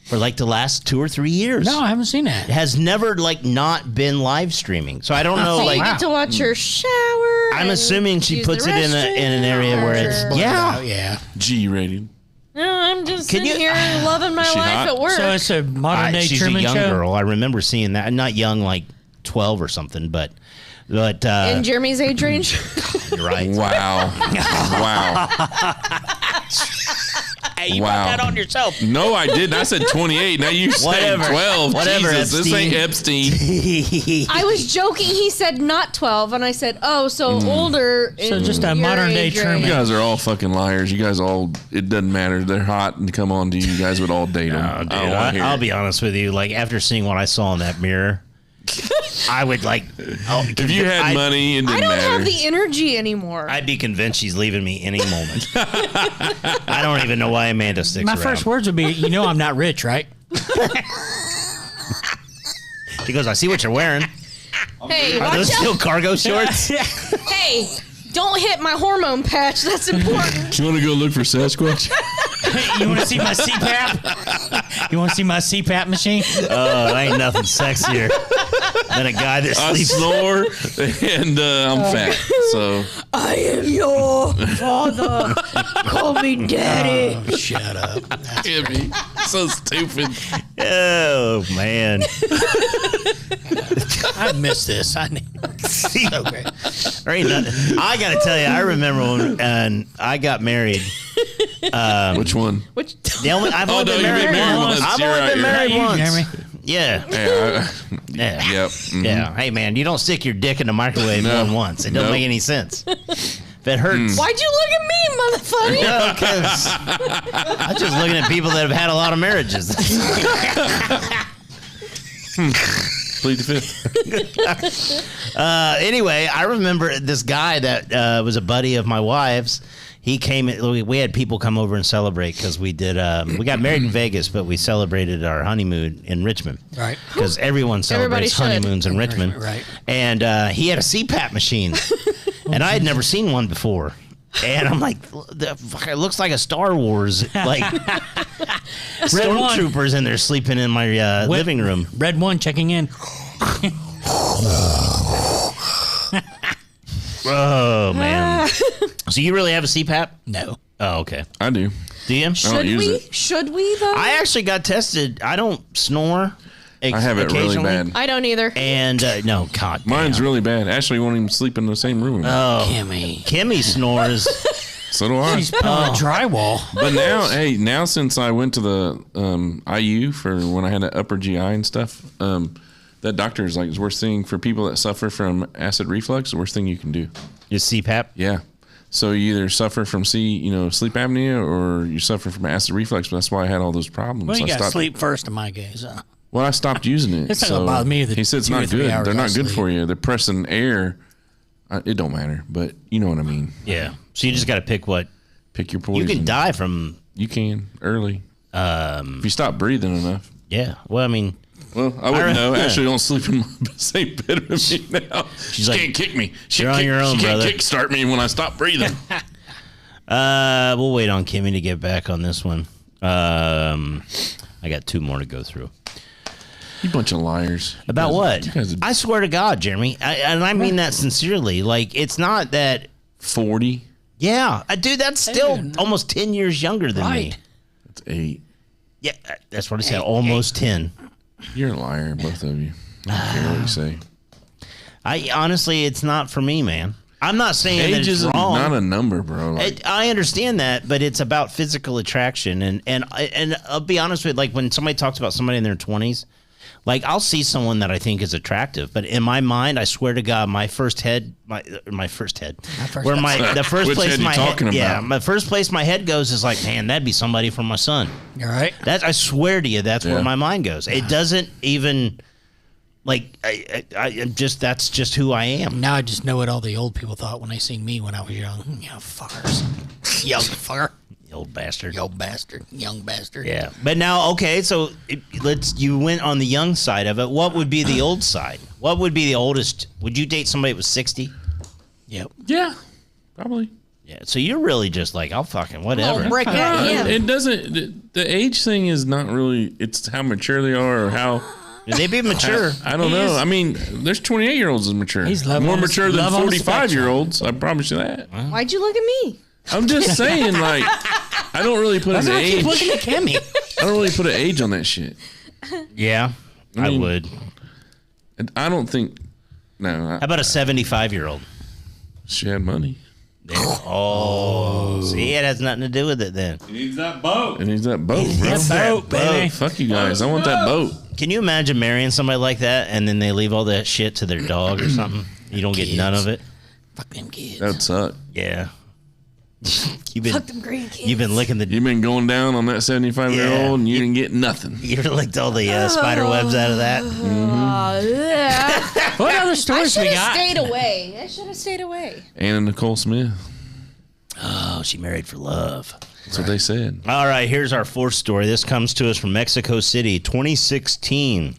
for like the last 2 or 3 years. No, I haven't seen that. Has never like not been live streaming. So I don't know. So Like, you get to watch your shower. I'm and assuming she use puts the it in an area where restroom, it's or- yeah. Oh, yeah. G rated. No, I'm just sitting here loving my life hot? at work. So it's a modern day She's Truman a young show. girl. I remember seeing that. Not young, like 12 or something, but in Jeremy's age range. you're right. Wow. Wow. Hey, you Wow. brought that on yourself. No, I didn't. I said 28. Now you said Whatever. 12. Whatever, Jesus, this ain't Epstein. I was joking. He said not 12, and I said, "Oh, so older." So in just a your modern day age range. Truman. You guys are all fucking liars. You guys all, it doesn't matter. They're hot and come on to you. You guys would all date them. Oh, dude, I don't wanna hear I'll it. be honest with you. Like, after seeing what I saw in that mirror, I would like. If you had money, it I didn't don't matter. have the energy anymore. I'd be convinced she's leaving me any moment. I don't even know why Amanda sticks My around. first words would be, you know I'm not rich, right? She goes, I see what you're wearing. Hey, Are watch those out. still cargo shorts? Hey, don't hit my hormone patch. That's important. You want to go look for Sasquatch? You want to see my CPAP? You want to see my CPAP machine? Oh, ain't nothing sexier than a guy that I sleeps. snore and I'm fat. So I am your father. Call me daddy. Shut up. can't be so stupid. Oh, man. I missed this. I need. So great. There ain't nothing. I got to tell you, I remember when I got married. Which one? Which I've only been you've married been married once. once. I've You're only right, been you're married right. once. Jeremy? Yeah. Yeah. Yeah. Yep. Mhm. Yeah. Hey, man, you don't stick your dick in the microwave more than once. It doesn't No. make any sense. If it hurts. Why'd you look at me, motherfucker? No, because I'm just looking at people that have had a lot of marriages. Plead the fifth. Anyway, I remember this guy that was a buddy of my wife's. He came. We had people come over and celebrate because we did. We got married in Vegas, but we celebrated our honeymoon in Richmond. Right. Because everyone celebrates should. honeymoons in Richmond. Right. And he had a CPAP machine, and I had never seen one before. And I'm like, it looks like a Star Wars, like stormtroopers in there sleeping in my living room. Red one checking in. Oh man! So you really have a CPAP? No. Oh, okay. I do. Do you? Should use we? it. Should we though? I actually got tested. I don't snore. I have it really occasionally. bad. I don't either. And no, God, Mine's damn. really bad. Ashley won't even sleep in the same room. Oh, Kimmy. Kimmy snores. So do I. She's pulling drywall. But now since I went to the IU for when I had an upper GI and stuff, that doctor is like, the worst thing for people that suffer from acid reflux, the worst thing you can do. Your CPAP? Yeah. So you either suffer from sleep apnea or you suffer from acid reflux. But that's why I had all those problems. Well, you I got to stopped- sleep first in my case. Well, I stopped using it. It's not gonna bother me that He said it's 2 or not 3 good. hours They're I not good sleep. for you. They're pressing air. It don't matter, but you know what I mean. Yeah. So you just got to pick what. Pick your poison. You can die from. You can early. If you stop breathing enough. Yeah. Well, I mean. Well, I wouldn't know. Yeah. Ashley don't sleep in the same bed with me now. She like, can't kick me. She "You're on can't- your own, she brother." can't kickstart me when I stop breathing. We'll wait on Kimmy to get back on this one. I got 2 more to go through. You bunch of liars. About what? You guys are I swear to God, Jeremy, and I mean that sincerely. Like, it's not that. 40. Yeah, dude, that's still almost 10 years younger than me. Right. That's 8. Yeah, that's what I said. Almost 10. You're a liar, both of you. I don't care what you say. I honestly, it's not for me, man. I'm not saying that Age it's is wrong. not a number, bro. I understand that, but it's about physical attraction, and I'll be honest with you, like when somebody talks about somebody in their 20s, like I'll see someone that I think is attractive, but in my mind, I swear to God, the first place Which head you talking about? my first place my head goes is like, man, that'd be somebody for my son. All right. I swear to you, that's where Yeah. my mind goes. It doesn't even like that's just who I am. Now I just know what all the old people thought when they seen me when I was young. You know, fuckers. Young fucker. You old bastard. You old bastard. Young bastard. Yeah, but now, okay, so you went on the young side of it. What would be the old side? What would be the oldest? Would you date somebody that was 60? Yep. Yeah, probably. Yeah, so you're really just like, I'll fucking whatever. Oh, break at him. It doesn't. The age thing is not really. It's how mature they are or how. They be mature. I don't know. I mean, there's 28-year-olds is mature. He's love more on the- mature than love on the spectrum. 45-year-olds. I promise you that. Why'd you look at me? I'm just saying, like, I don't really put an age. Looking at Kimmy. I don't really put an age on that shit. Yeah, I would. I don't think. No. How about a 75-year-old? She had money. Oh, see, it has nothing to do with it then. He needs that boat. It needs that boat, bro. That boat, baby. Fuck you guys. I want that boat. Can you imagine marrying somebody like that and then they leave all that shit to their dog or something? You don't get none of it? Fuck them kids. That'd suck. Yeah. Fuck them grandkids. You've been licking the... You've been going down on that 75-year-old and you didn't get nothing. You licked all the spider webs out of that? Yeah. What other stories we got? Stayed away. I should have stayed away. Anna Nicole Smith. Oh, she married for love. That's what they said. All right, here's our fourth story. This comes to us from Mexico City, 2016.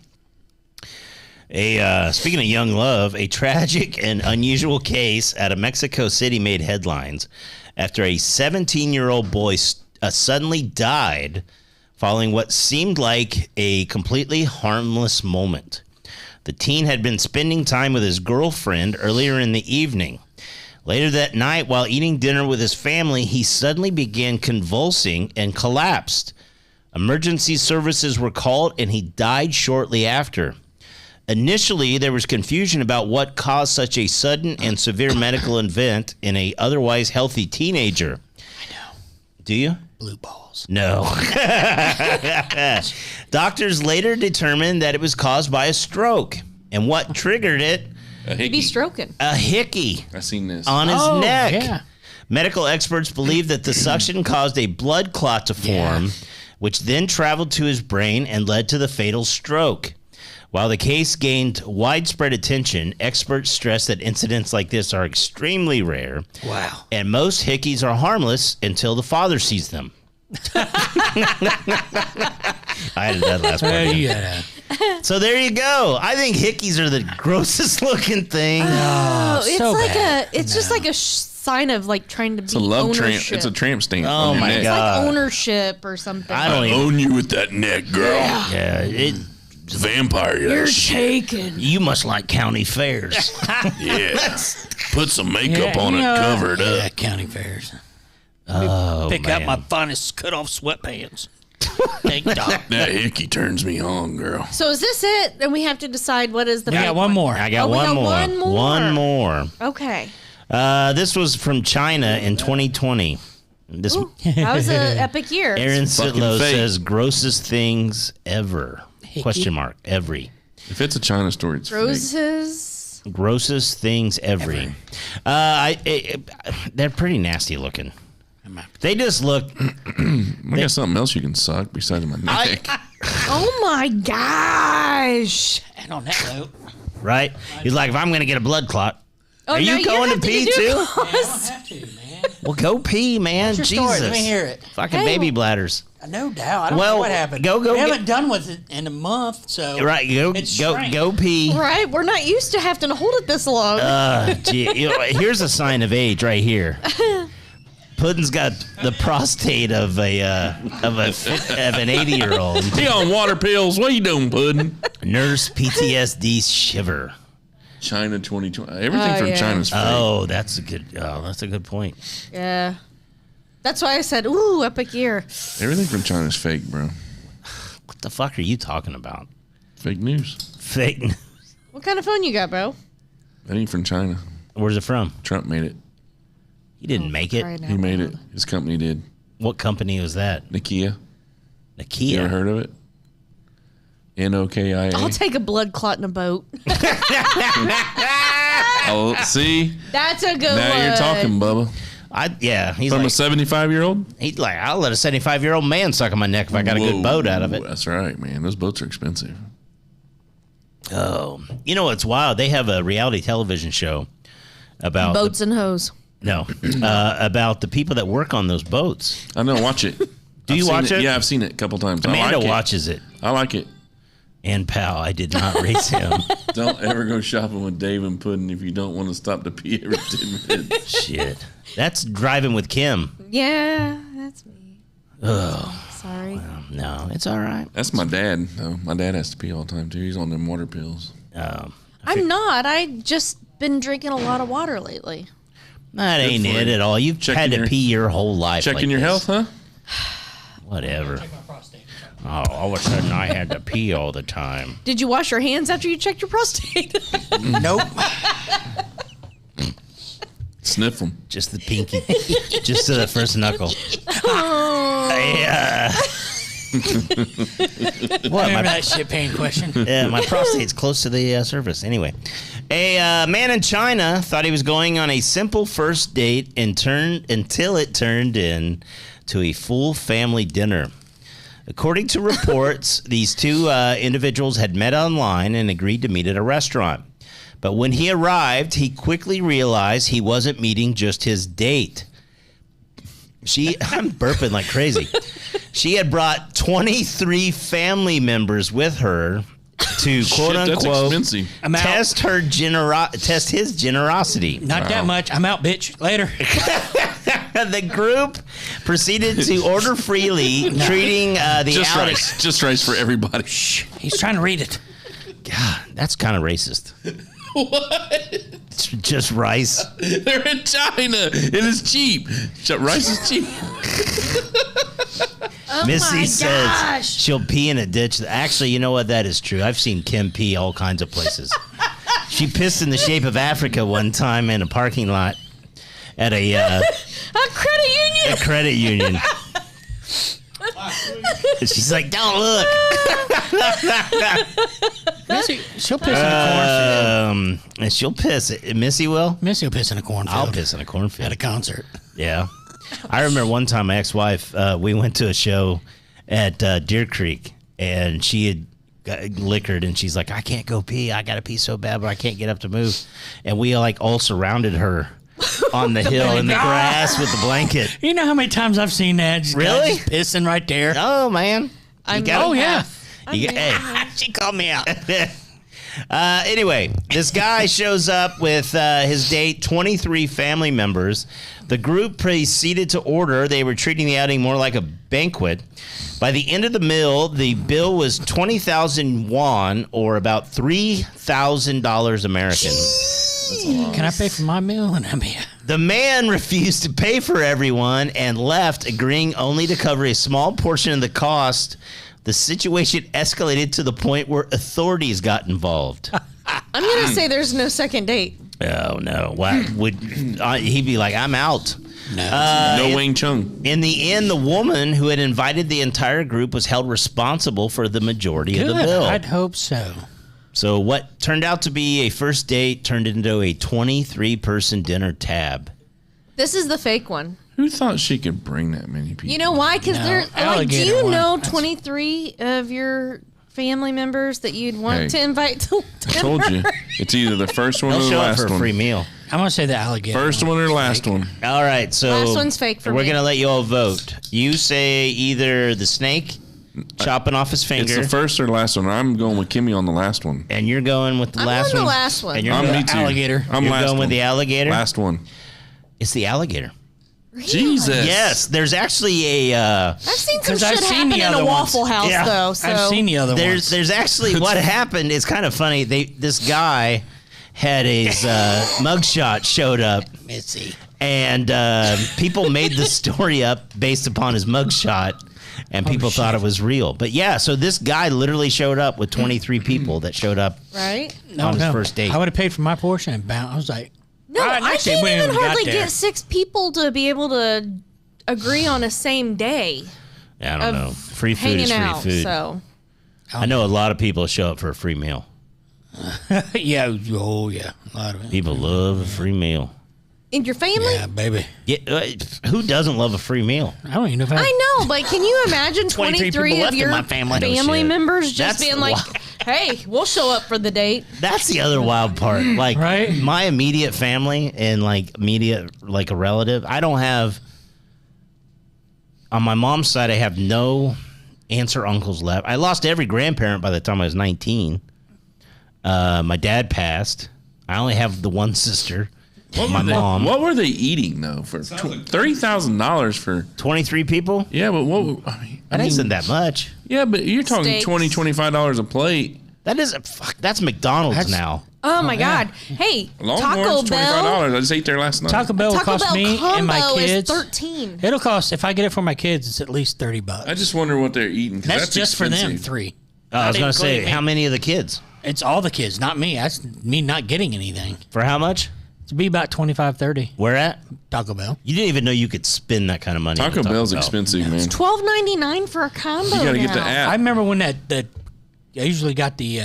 Speaking of young love, a tragic and unusual case out of Mexico City made headlines after a 17-year-old boy suddenly died following what seemed like a completely harmless moment. The teen had been spending time with his girlfriend earlier in the evening. Later that night, while eating dinner with his family, he suddenly began convulsing and collapsed. Emergency services were called, and he died shortly after. Initially, there was confusion about what caused such a sudden and severe medical event in a otherwise healthy teenager. I know. Do you? Blue balls. No. Doctors later determined that it was caused by a stroke. And what triggered it? He'd be stroking. A hickey. I seen this. On his neck. Yeah. Medical experts believe that the suction caused a blood clot to form, which then traveled to his brain and led to the fatal stroke. While the case gained widespread attention, experts stress that incidents like this are extremely rare. Wow. And most hickeys are harmless until the father sees them. I added that last part. So there you go. I think hickeys are the grossest looking thing. Oh, it's so like bad. it's just like a sign of like trying to be It's a love ownership. tramp. It's a tramp stamp. Oh on your my neck. It's God. like ownership or something. I don't even. Own you with that neck, girl. Yeah, Vampire. You're That shit. shaking. you must like county fairs. Yeah. Put some makeup on it. Cover it up. Yeah, county fairs. Oh, Pick out man. my finest cut-off sweatpants. Thank God. That hickey turns me on, girl. So is this it? And we have to decide what is the. We big got one more. I got, we one, got more. one more. One more. Okay. This was from China in 2020. This Ooh, that was an epic year. Aaron fucking Sitlow fake. says grossest things ever. Question mark. Every. If it's a China story, it's fake. Roses. Grossest things ever. They're pretty nasty looking. They just look. I got something else you can suck besides my neck. Oh my gosh. And on that note, Right? He's like, if I'm going to get a blood clot, Oh, are no, you going have to pee do too? I don't have to, man. Well, go pee, man. What's your Jesus. story? Let me hear it. Fucking Hey, baby bladders. No doubt. I don't Well, know what happened. go we get- haven't done with it in a month, so Right? it's shrank. Go pee. Right? We're not used to having to hold it this long. Gee, here's a sign of age right here. Puddin's got the prostate of an 80-year-old. He on water pills. What you doing, Puddin'? Nurse PTSD shiver. China 2020. Everything from yeah. China's fake. Oh, that's a good point. Yeah. That's why I said, ooh, epic year. Everything from China's fake, bro. What the fuck are you talking about? Fake news. Fake news. What kind of phone you got, bro? That ain't from China. Where's it from? Trump made it. He didn't make it. Crying out He made it. loud. His company did. What company was that? Nokia. Nokia. You ever heard of it? Nokia. I'll take a blood clot in a boat. Oh, see? That's a good Now one. you're talking, Bubba. He's From like, a 75-year-old? he's like, I'll let a 75-year-old man suck on my neck if I got a good boat out of it. That's right, man. Those boats are expensive. Oh, you know what's wild? They have a reality television show about Boats and hose. about the people that work on those boats. I know. Watch it. Do you watch it? Yeah, I've seen it a couple times. Amanda I like watches it. I like it. And pal, I did not raise him. Don't ever go shopping with Dave and Puddin' if you don't want to stop to pee every 10 minutes. Shit, that's driving with Kim. Yeah, that's me. Oh, Sorry. no, it's all right. That's my dad, though. My dad has to pee all the time, too. He's on them water pills. I'm not. I just been drinking a lot of water lately. That ain't for it you. at all. You've Checking had to your- pee your whole life. Checking like your this. health, huh? Whatever. Oh, all of a sudden I had to pee all the time. Did you wash your hands after you checked your prostate? Nope. Sniff them. Just the pinky. Just to the first knuckle. Remember that shit pain question? Yeah, my prostate's close to the surface. Anyway, a man in China thought he was going on a simple first date until it turned into a full family dinner. According to reports, these two individuals had met online and agreed to meet at a restaurant. But when he arrived, he quickly realized he wasn't meeting just his date. I'm burping like crazy. She had brought 23 family members with her to quote unquote test his generosity. Not that much. I'm out, bitch. Later. The group proceeded to order freely, treating the just rice for everybody. Shh. He's trying to read it. God, that's kind of racist. What? It's just rice. They're in China. It is cheap. Rice is cheap. Oh Missy says she'll pee in a ditch. Actually, you know what? That is true. I've seen Kim pee all kinds of places. She pissed in the shape of Africa one time in a parking lot at a credit union. She's like, don't look. Missy, she'll piss in a cornfield. And she'll piss. Missy will? Missy will piss in a cornfield. I'll piss in a cornfield. At a concert. Yeah. I remember one time my ex-wife, we went to a show at Deer Creek, and she had got liquored, and she's like, I can't go pee. I got to pee so bad, but I can't get up to move. And we like all surrounded her on the hill in the grass with the blanket. You know how many times I've seen that? Just really? Just pissing right there. Oh, man. Yeah. Hey, she called me out. Anyway, this guy shows up with his date, 23 family members. The group proceeded to order. They were treating the outing more like a banquet. By the end of the meal, the bill was 20,000 won, or about $3,000 American. Can I pay for my meal? And The man refused to pay for everyone and left, agreeing only to cover a small portion of the cost. The situation escalated to the point where authorities got involved. I'm going to say there's no second date. Oh, no. Why would he'd be like, I'm out? No Wing Chun. In the end, the woman who had invited the entire group was held responsible for the majority of the bill. I'd hope so. So what turned out to be a first date turned into a 23-person dinner tab. This is the fake one. Who thought she could bring that many people? You know why? Because they're like, do you know 23 of your family members that you'd want to invite to dinner? I told you. It's either the first one or the last one. For a free meal. I'm going to say the alligator. First one or the last one. All right, so last one's fake for me. We're going to let you all vote. You say either the snake chopping off his finger. It's the first or last one. I'm going with Kimmy on the last one. And you're going with the last one? I'm on the last one. And you're me going too. Alligator. You're going with the alligator? Last one. It's the alligator. Really? Jesus. Yes, there's actually a... I've seen some shit happen in a Waffle House, though. So. I've seen the other ones. There's actually... What happened is kind of funny. This guy had his mugshot showed up. Missy. And people made the story up based upon his mugshot. And people thought it was real. But yeah, so this guy literally showed up with 23 people that showed up on his first date. I would have paid for my portion and I was like... No, I can't even hardly get 6 people to be able to agree on a same day. Yeah, I don't know. Free food is free food. So. I know a lot of people show up for a free meal. Yeah, oh yeah, a lot of it. People love a free meal. In your family? Yeah, baby. Yeah, who doesn't love a free meal? I don't even know if I know, but can you imagine 23 of your family members just being like, hey, we'll show up for the date? That's the other wild part. Like, my immediate family and, like, like a relative, I don't have... On my mom's side, I have no aunts or uncles left. I lost every grandparent by the time I was 19. My dad passed. I only have the one sister. My mom. What were they eating though for $30,000 for 23 people? Yeah, but what? I mean, that isn't that much. Yeah, but you're talking Steaks. $25 a plate. That is that's McDonald's now. Oh my God! Hey, Taco Longhorn's Bell. $25. I just ate there last night. Taco Bell will Taco cost Bell me and my combo kids is $13. It'll cost if I get it for my kids. It's at least $30. I just wonder what they're eating. 'Cause That's just for them expensive. 3. I was Not going to say, including me. how many of the kids? It's all the kids, not me. That's me not getting anything. For how much? To be about 25, 30. Where at? Taco Bell. You didn't even know you could spend that kind of money. Taco at Bell's Bell. expensive, man. $12.99 for a combo. You got to get the now. app. I remember when I usually got the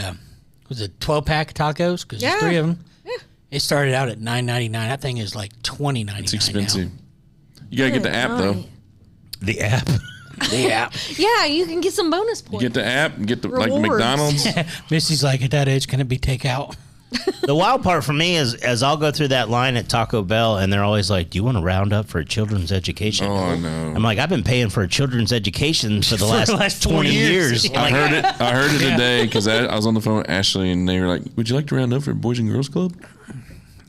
was it 12-pack of tacos because Yeah. there's 3 of them. Yeah. It started out at $9.99. That thing is like $20.99. It's expensive. Now. You got to get the app, though. night. The app. The app. Yeah, you can get some bonus You points. get the app and get the like Rewards. McDonald's. Missy's like, at that age, can it be takeout? The wild part for me is as I'll go through that line at Taco Bell and they're always like, do you want to round up for a children's education? Oh, I know. I'm like, I've been paying for a children's education for the last 4 20 years. years. I heard it today because I was on the phone with Ashley and they were like, would you like to round up for Boys and Girls Club?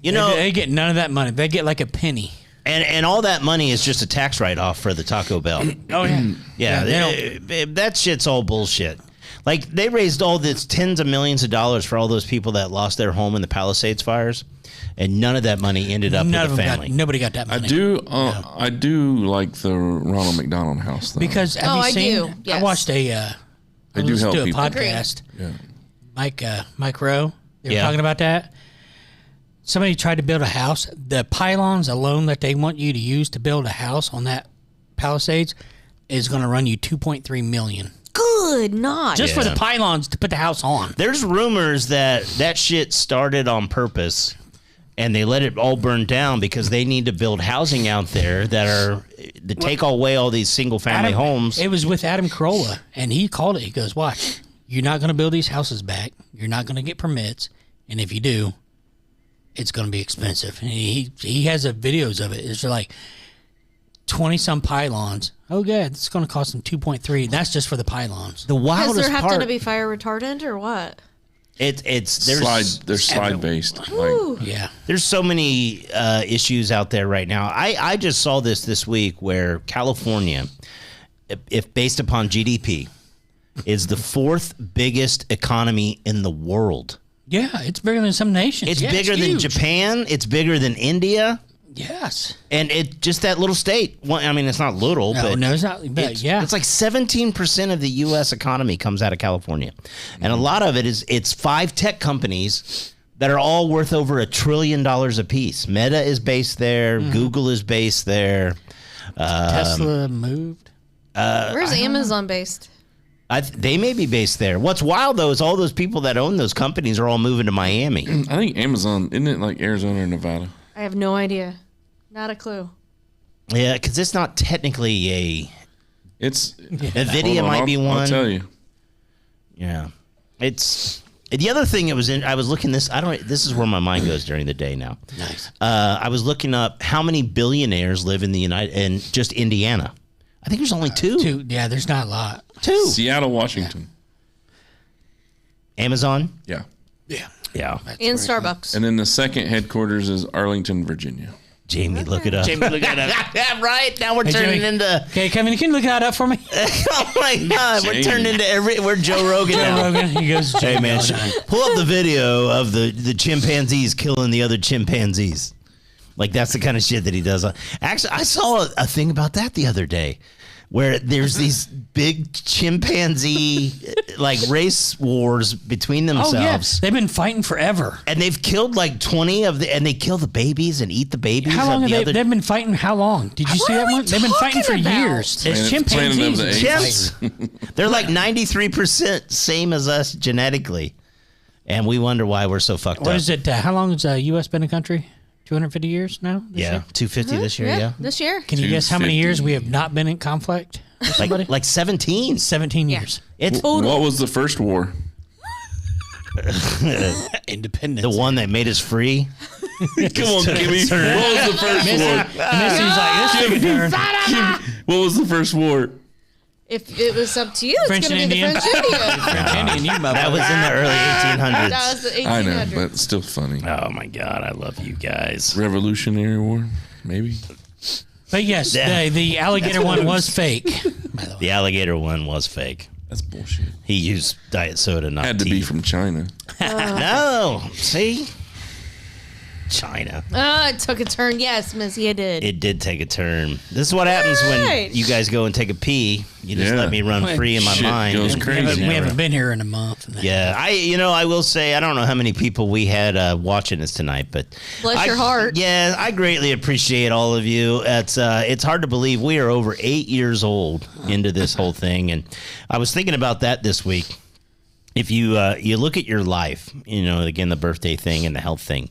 You know, They get none of that money. They get like a penny. and all that money is just a tax write-off for the Taco Bell. Oh, yeah. Yeah, that shit's all bullshit. Like, they raised all this tens of millions of dollars for all those people that lost their home in the Palisades fires, and none of that money ended up None with of the them family. nobody got that money. I do like the Ronald McDonald House, though. Because have you I seen? do, yes. I watched a. They do help a people. podcast. Yeah. Mike Rowe. They were Yeah. talking about that. Somebody tried to build a house. The pylons alone that they want you to use to build a house on that Palisades is going to run you $2.3 million Good night. just for Yeah. the pylons to put the house on. There's rumors that shit started on purpose, and they let it all burn down because they need to build housing out there that take away all these single-family homes. It was with Adam Carolla, and he called it. He goes, "Watch, you're not going to build these houses back. You're not going to get permits, and if you do, it's going to be expensive." And he has videos of it. It's like 20-some pylons. Oh, yeah, it's going to cost them 2.3. That's just for the pylons. The Does wildest there have part, to be fire retardant or what? They're slide based. Like, Yeah. There's so many issues out there right now. I just saw this week where California, if based upon GDP, is the 4th biggest economy in the world. Yeah, it's bigger than some nations. It's Yeah, bigger than huge. Japan. It's bigger than India. Yes. And it just that little state. Well, I mean, it's not little, but No, it's not. But it's, yeah. it's like 17% of the U.S. economy comes out of California, and a lot of it it's 5 tech companies that are all worth over $1 trillion a piece. Meta is based there. Google is based there. Tesla moved. Where's Amazon based? They may be based there. What's wild though is all those people that own those companies are all moving to Miami. I think Amazon, isn't it like Arizona or Nevada? I have no idea. Not a clue. Yeah, because it's not technically It's NVIDIA might be one. I'll tell you. Yeah, it's the other thing. I was looking this. This is where my mind goes during the day now. Nice. I was looking up how many billionaires live in just Indiana. I think there's only 2. Yeah, there's not a lot. 2. Seattle, Washington. Amazon. Yeah. Yeah. Yeah. And Starbucks. And then the second headquarters is Arlington, Virginia. Jamie, look it up. Jamie, look it up. Yeah, right. Now we're turning Jamie. into. Okay, Kevin, can you look that up for me? Oh my God, we're Jamie. turning into we're Joe Rogan Joe now. Rogan, he goes, Hey man, all the time. pull up the video of the chimpanzees killing the other chimpanzees. Like that's the kind of shit that he does. Actually, I saw a thing about that the other day, where there's these big chimpanzee like race wars between Oh, themselves. yeah. They've been fighting forever. And they've killed like 20 and they kill the babies and eat the babies. How long of have the they? other They've been fighting. How long? Did you see What that are we one? They've been fighting for talking about? years. It's Planet of chimpanzees. the Apes. Chimps. They're like 93% same as us genetically. And we wonder why we're so fucked What up. is it? How long has the U.S. been a country? 250 years now? this Yeah, year? 250 this year, yeah. This year? Can you guess how many 250. years we have not been in conflict with somebody? Like 17. 17 years. It's What was the first war? Independence. the one that made us free. Come on, Kimmy. What was the first war? Missy's like, this turn. What was the first war? If it was up to you, it's French going to and be the Indian. French Indian. French Indian, you That was in the early That was 1800s. the I know, 1800s. but it's still funny. Oh my God, I love you guys. Revolutionary War, maybe. But yes, Yeah. the alligator one was fake. By the way. The alligator one was fake. That's bullshit. He used diet soda, not Had to tea. be from China. No, see? China. It took a turn. Yes, Missy, it did. It did take a turn. This is what happens when you guys go and take a pee. You just let me run free in my Shit mind. goes crazy. We haven't been here in a month. Yeah, I will say, I don't know how many people we had watching us tonight, but Bless your heart. Yeah, I greatly appreciate all of you. It's hard to believe we are over 8 years old into this whole thing, and I was thinking about that this week. If you you look at your life, again, the birthday thing and the health thing,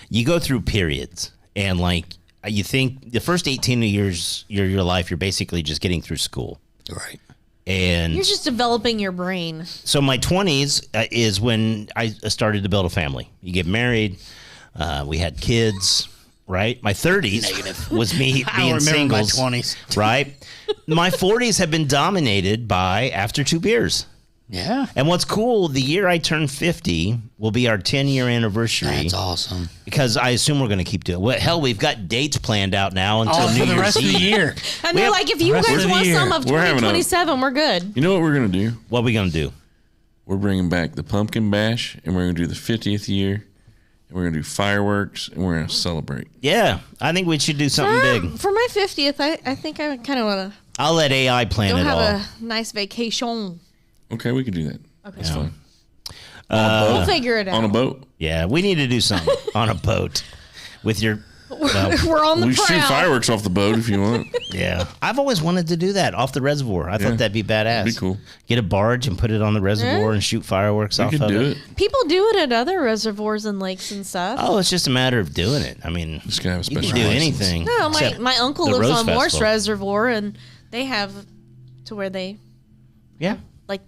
you go through periods, and like you think the first 18 years of your life, you're basically just getting through school. Right. And you're just developing your brain. So my 20s is when I started to build a family. You get married. We had kids, right? My 30s was me being single. My 20s. Right? My 40s have been dominated by after 2 beers. Yeah. And what's cool, the year I turn 50 will be our 10-year anniversary. That's awesome. Because I assume we're going to keep doing it. Well, hell, we've got dates planned out now until New for the Year's rest of the Eve. year. And they're like, if you rest guys of the want year. some of We're having 2027, we're good. You know what we're going to do? What are we going to do? We're bringing back the pumpkin bash, and we're going to do the 50th year, and we're going to do fireworks, and we're going to celebrate. Yeah, I think we should do something big. For my 50th, I think I kind of want to I'll let AI plan go it have all. a nice vacation. Okay, we can do that. Okay. That's fine. We'll figure it out. On a boat? Yeah, we need to do something on a boat with your. We're on the We prowl. shoot fireworks off the boat if you want. Yeah, I've always wanted to do that off the reservoir. I thought that'd be badass. That'd be cool. Get a barge and put it on the reservoir and shoot fireworks We off could of do it. it. People do it at other reservoirs and lakes and stuff. Oh, it's just a matter of doing it. I mean, Just gotta have a you special can do license. anything. No, except my uncle the lives Rose on Morse Festival. Reservoir, and they have to where they Yeah,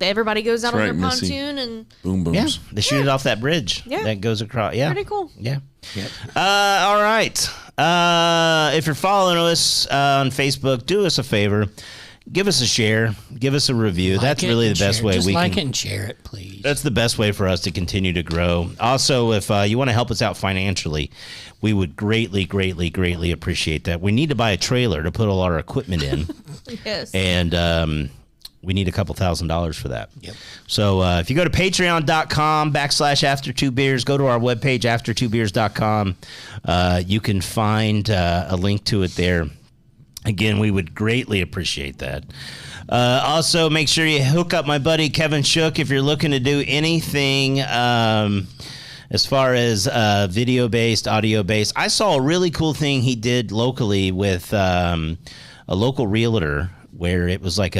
everybody goes out That's on right, their Missy. pontoon, and Boom booms. yeah. They shoot it off that bridge. Yeah. that goes across. Yeah, pretty cool. Yeah. Yep. All right. If you're following us on Facebook, do us a favor. Give us a share. Give us a review. That's really the best way Just we like can. it and share it, please. That's the best way for us to continue to grow. Also, if you want to help us out financially, we would greatly, greatly, greatly appreciate that. We need to buy a trailer to put all our equipment in. Yes. And we need a couple $1,000s for that. Yep. So if you go to patreon.com/after2beers, go to our webpage, after2beers.com. You can find a link to it there. Again, we would greatly appreciate that. Also, make sure you hook up my buddy Kevin Shook if you're looking to do anything as far as video-based, audio-based. I saw a really cool thing he did locally with a local realtor where it was like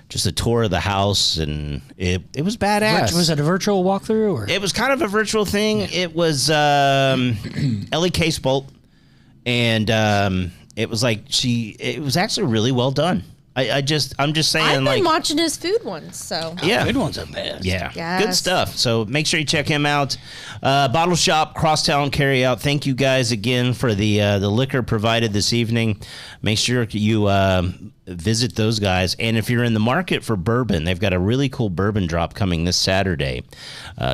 just a tour of the house, and it was badass. Was it a virtual walkthrough? Or? It was kind of a virtual thing. Yeah. It was Ellie Casebolt, and it was like it was actually really well done. I'm just saying, I've been watching his food ones, so yeah, Good ones are best. yeah, Yes. good stuff. So make sure you check him out. Bottle Shop, Crosstown Carry Out. Thank you guys again for the liquor provided this evening. Make sure you visit those guys. And if you're in the market for bourbon, they've got a really cool bourbon drop coming this Saturday.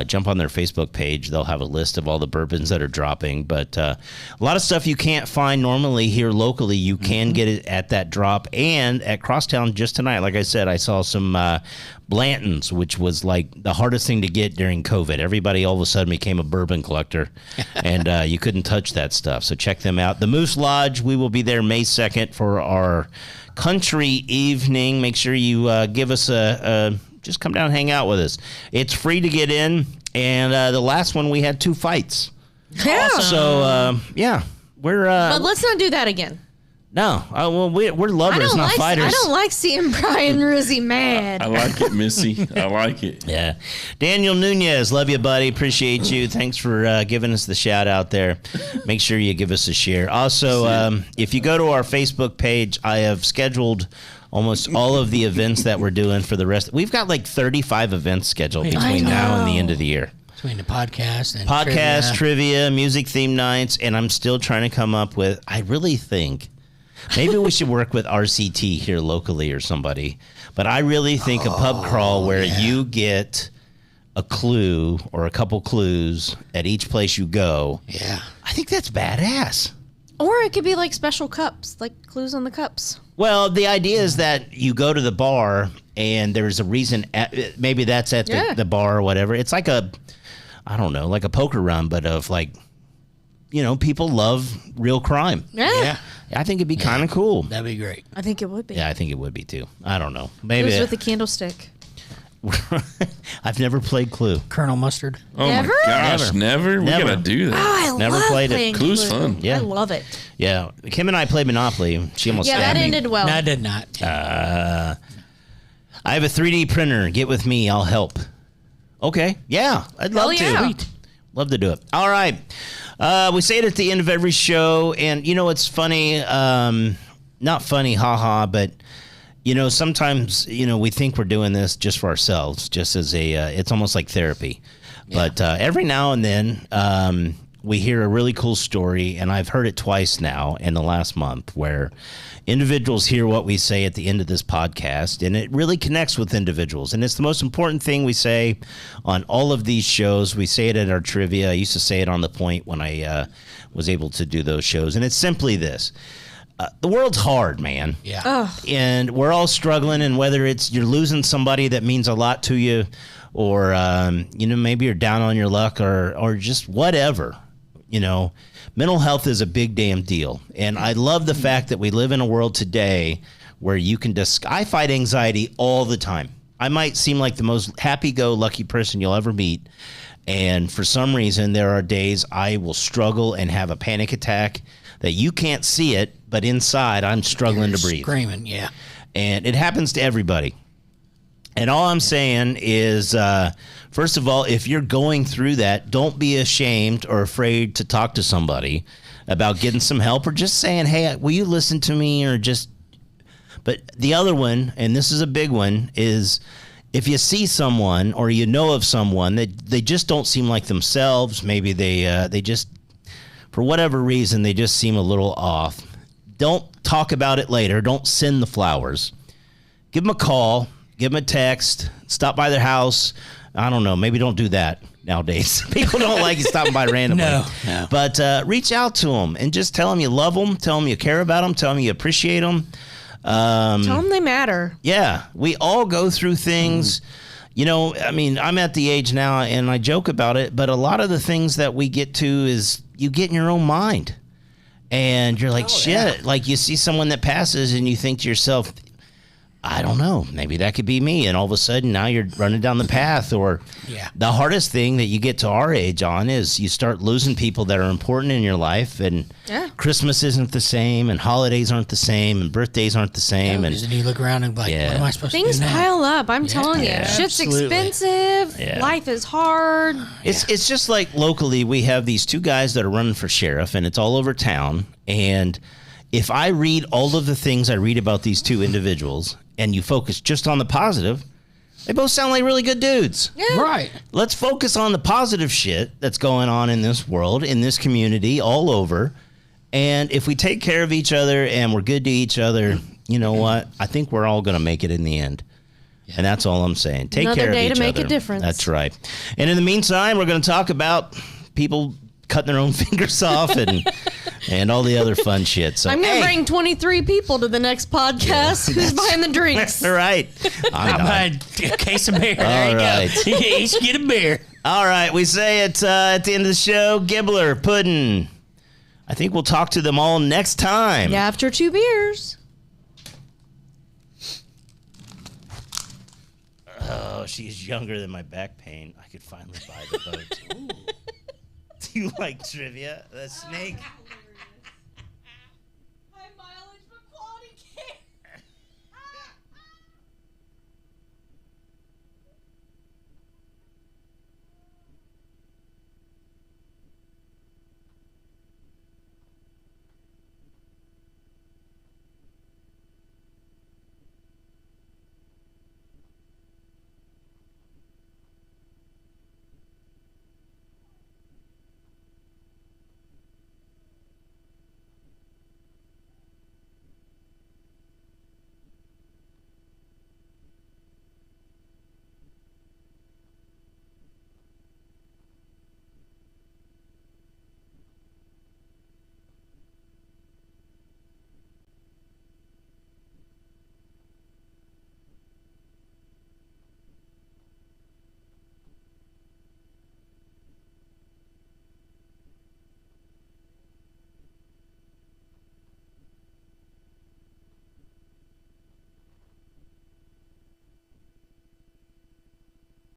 Jump on their Facebook page. They'll have a list of all the bourbons that are dropping. But a lot of stuff you can't find normally here locally. You can get it at that drop. And at Crosstown just tonight, like I said, I saw some Blanton's, which was like the hardest thing to get during COVID. Everybody all of a sudden became a bourbon collector, and you couldn't touch that stuff. So check them out. The Moose Lodge, we will be there May 2nd for our country evening. Make sure you give us just come down and hang out with us. It's free to get in, and the last one we had 2 fights. yeah. So yeah, we're But let's not do that again. no, well we're lovers, not fighters. I don't like seeing Brian Rizzi mad. I like it, Missy. I like it. Yeah. Daniel Nunez, love you, buddy. Appreciate you. Thanks for giving us the shout out there. Make sure you give us a share. Also, if you go to our Facebook page, I have scheduled almost all of the events that we're doing for the rest. We've got like 35 events scheduled between now and the end of the year. Between the podcast and trivia, music theme nights, and I'm still trying to come up with, I really think, maybe we should work with RCT here locally or somebody. But I really think a pub crawl where you get a clue or a couple clues at each place you go. Yeah. I think that's badass. Or it could be like special cups, like clues on the cups. Well, the idea is that you go to the bar and there's a reason. Maybe that's at the bar or whatever. It's like I don't know, like a poker run, but of like, people love real crime. Yeah. I think it'd be kind of cool. That'd be great. I think it would be. Yeah, I think it would be too. I don't know. Maybe It was with the candlestick. I've never played Clue. Colonel Mustard. Oh Never? my gosh, never? We Never. gotta do that. Oh, I Never love played it. playing Clue's Clue. fun. Yeah. I love it. Yeah, Kim and I played Monopoly. She almost Yeah, that stabbed me. ended well. No, I did not. I have a 3D printer. Get with me. I'll help. Okay. Yeah, I'd love to. yeah. Sweet. Love to do it. All right. We say it at the end of every show, and it's funny. Not funny, haha, but sometimes we think we're doing this just for ourselves, just as it's almost like therapy. Yeah. But every now and then we hear a really cool story, and I've heard it twice now in the last month, where individuals hear what we say at the end of this podcast, and it really connects with individuals. And it's the most important thing we say on all of these shows. We say it at our trivia. I used to say it on The Point when I was able to do those shows. And it's simply this. The world's hard, man. Yeah. Oh. And we're all struggling, and whether it's you're losing somebody that means a lot to you, or maybe you're down on your luck, or just whatever, mental health is a big damn deal. And I love the fact that we live in a world today where you can I fight anxiety all the time. I might seem like the most happy-go-lucky person you'll ever meet, and for some reason there are days I will struggle and have a panic attack that you can't see it, but inside I'm struggling to breathe. Screaming, yeah. And it happens to everybody. And all I'm saying is, first of all, if you're going through that, don't be ashamed or afraid to talk to somebody about getting some help, or just saying, hey, will you listen to me, or just... But the other one, and this is a big one, is if you see someone or you know of someone that they just don't seem like themselves, maybe they just, for whatever reason, they just seem a little off. Don't talk about it later. Don't send the flowers. Give them a call. Give them a text. Stop by their house. I don't know. Maybe don't do that nowadays. People don't like you stopping by randomly. No. But reach out to them and just tell them you love them. Tell them you care about them. Tell them you appreciate them. Tell them they matter. Yeah. We all go through things. I'm at the age now, and I joke about it, but a lot of the things that we get to is you get in your own mind. And you're like, shit. Yeah. Like, you see someone that passes and you think to yourself, I don't know, maybe that could be me. And all of a sudden now you're running down the path. Or the hardest thing that you get to our age on is you start losing people that are important in your life. And Christmas isn't the same, and holidays aren't the same, and birthdays aren't the same. And you look around and be like, what am I supposed to do now? Things pile up. I'm telling you. Shit's Absolutely. expensive. Yeah. Life is hard. It's just like locally we have these two guys that are running for sheriff, and it's all over town. And if I read all of the things I read about these two individuals, and you focus just on the positive, they both sound like really good dudes. Yeah. Right. Let's focus on the positive shit that's going on in this world, in this community, all over. And if we take care of each other and we're good to each other, you know what? I think we're all going to make it in the end. And that's all I'm saying. Take Another care of day each to make other. a difference. That's right. And in the meantime, we're going to talk about people cutting their own fingers off and all the other fun shit. So I'm going to bring 23 people to the next podcast. Who's buying the drinks? All right. I'm buying a case of beer. There you right. go. You each get a beer. All right. We say it at the end of the show. Gibbler, Puddin'. I think we'll talk to them all next time. Yeah, after 2 beers. Oh, she's younger than my back pain. I could finally buy the boat. Do you like trivia? The snake.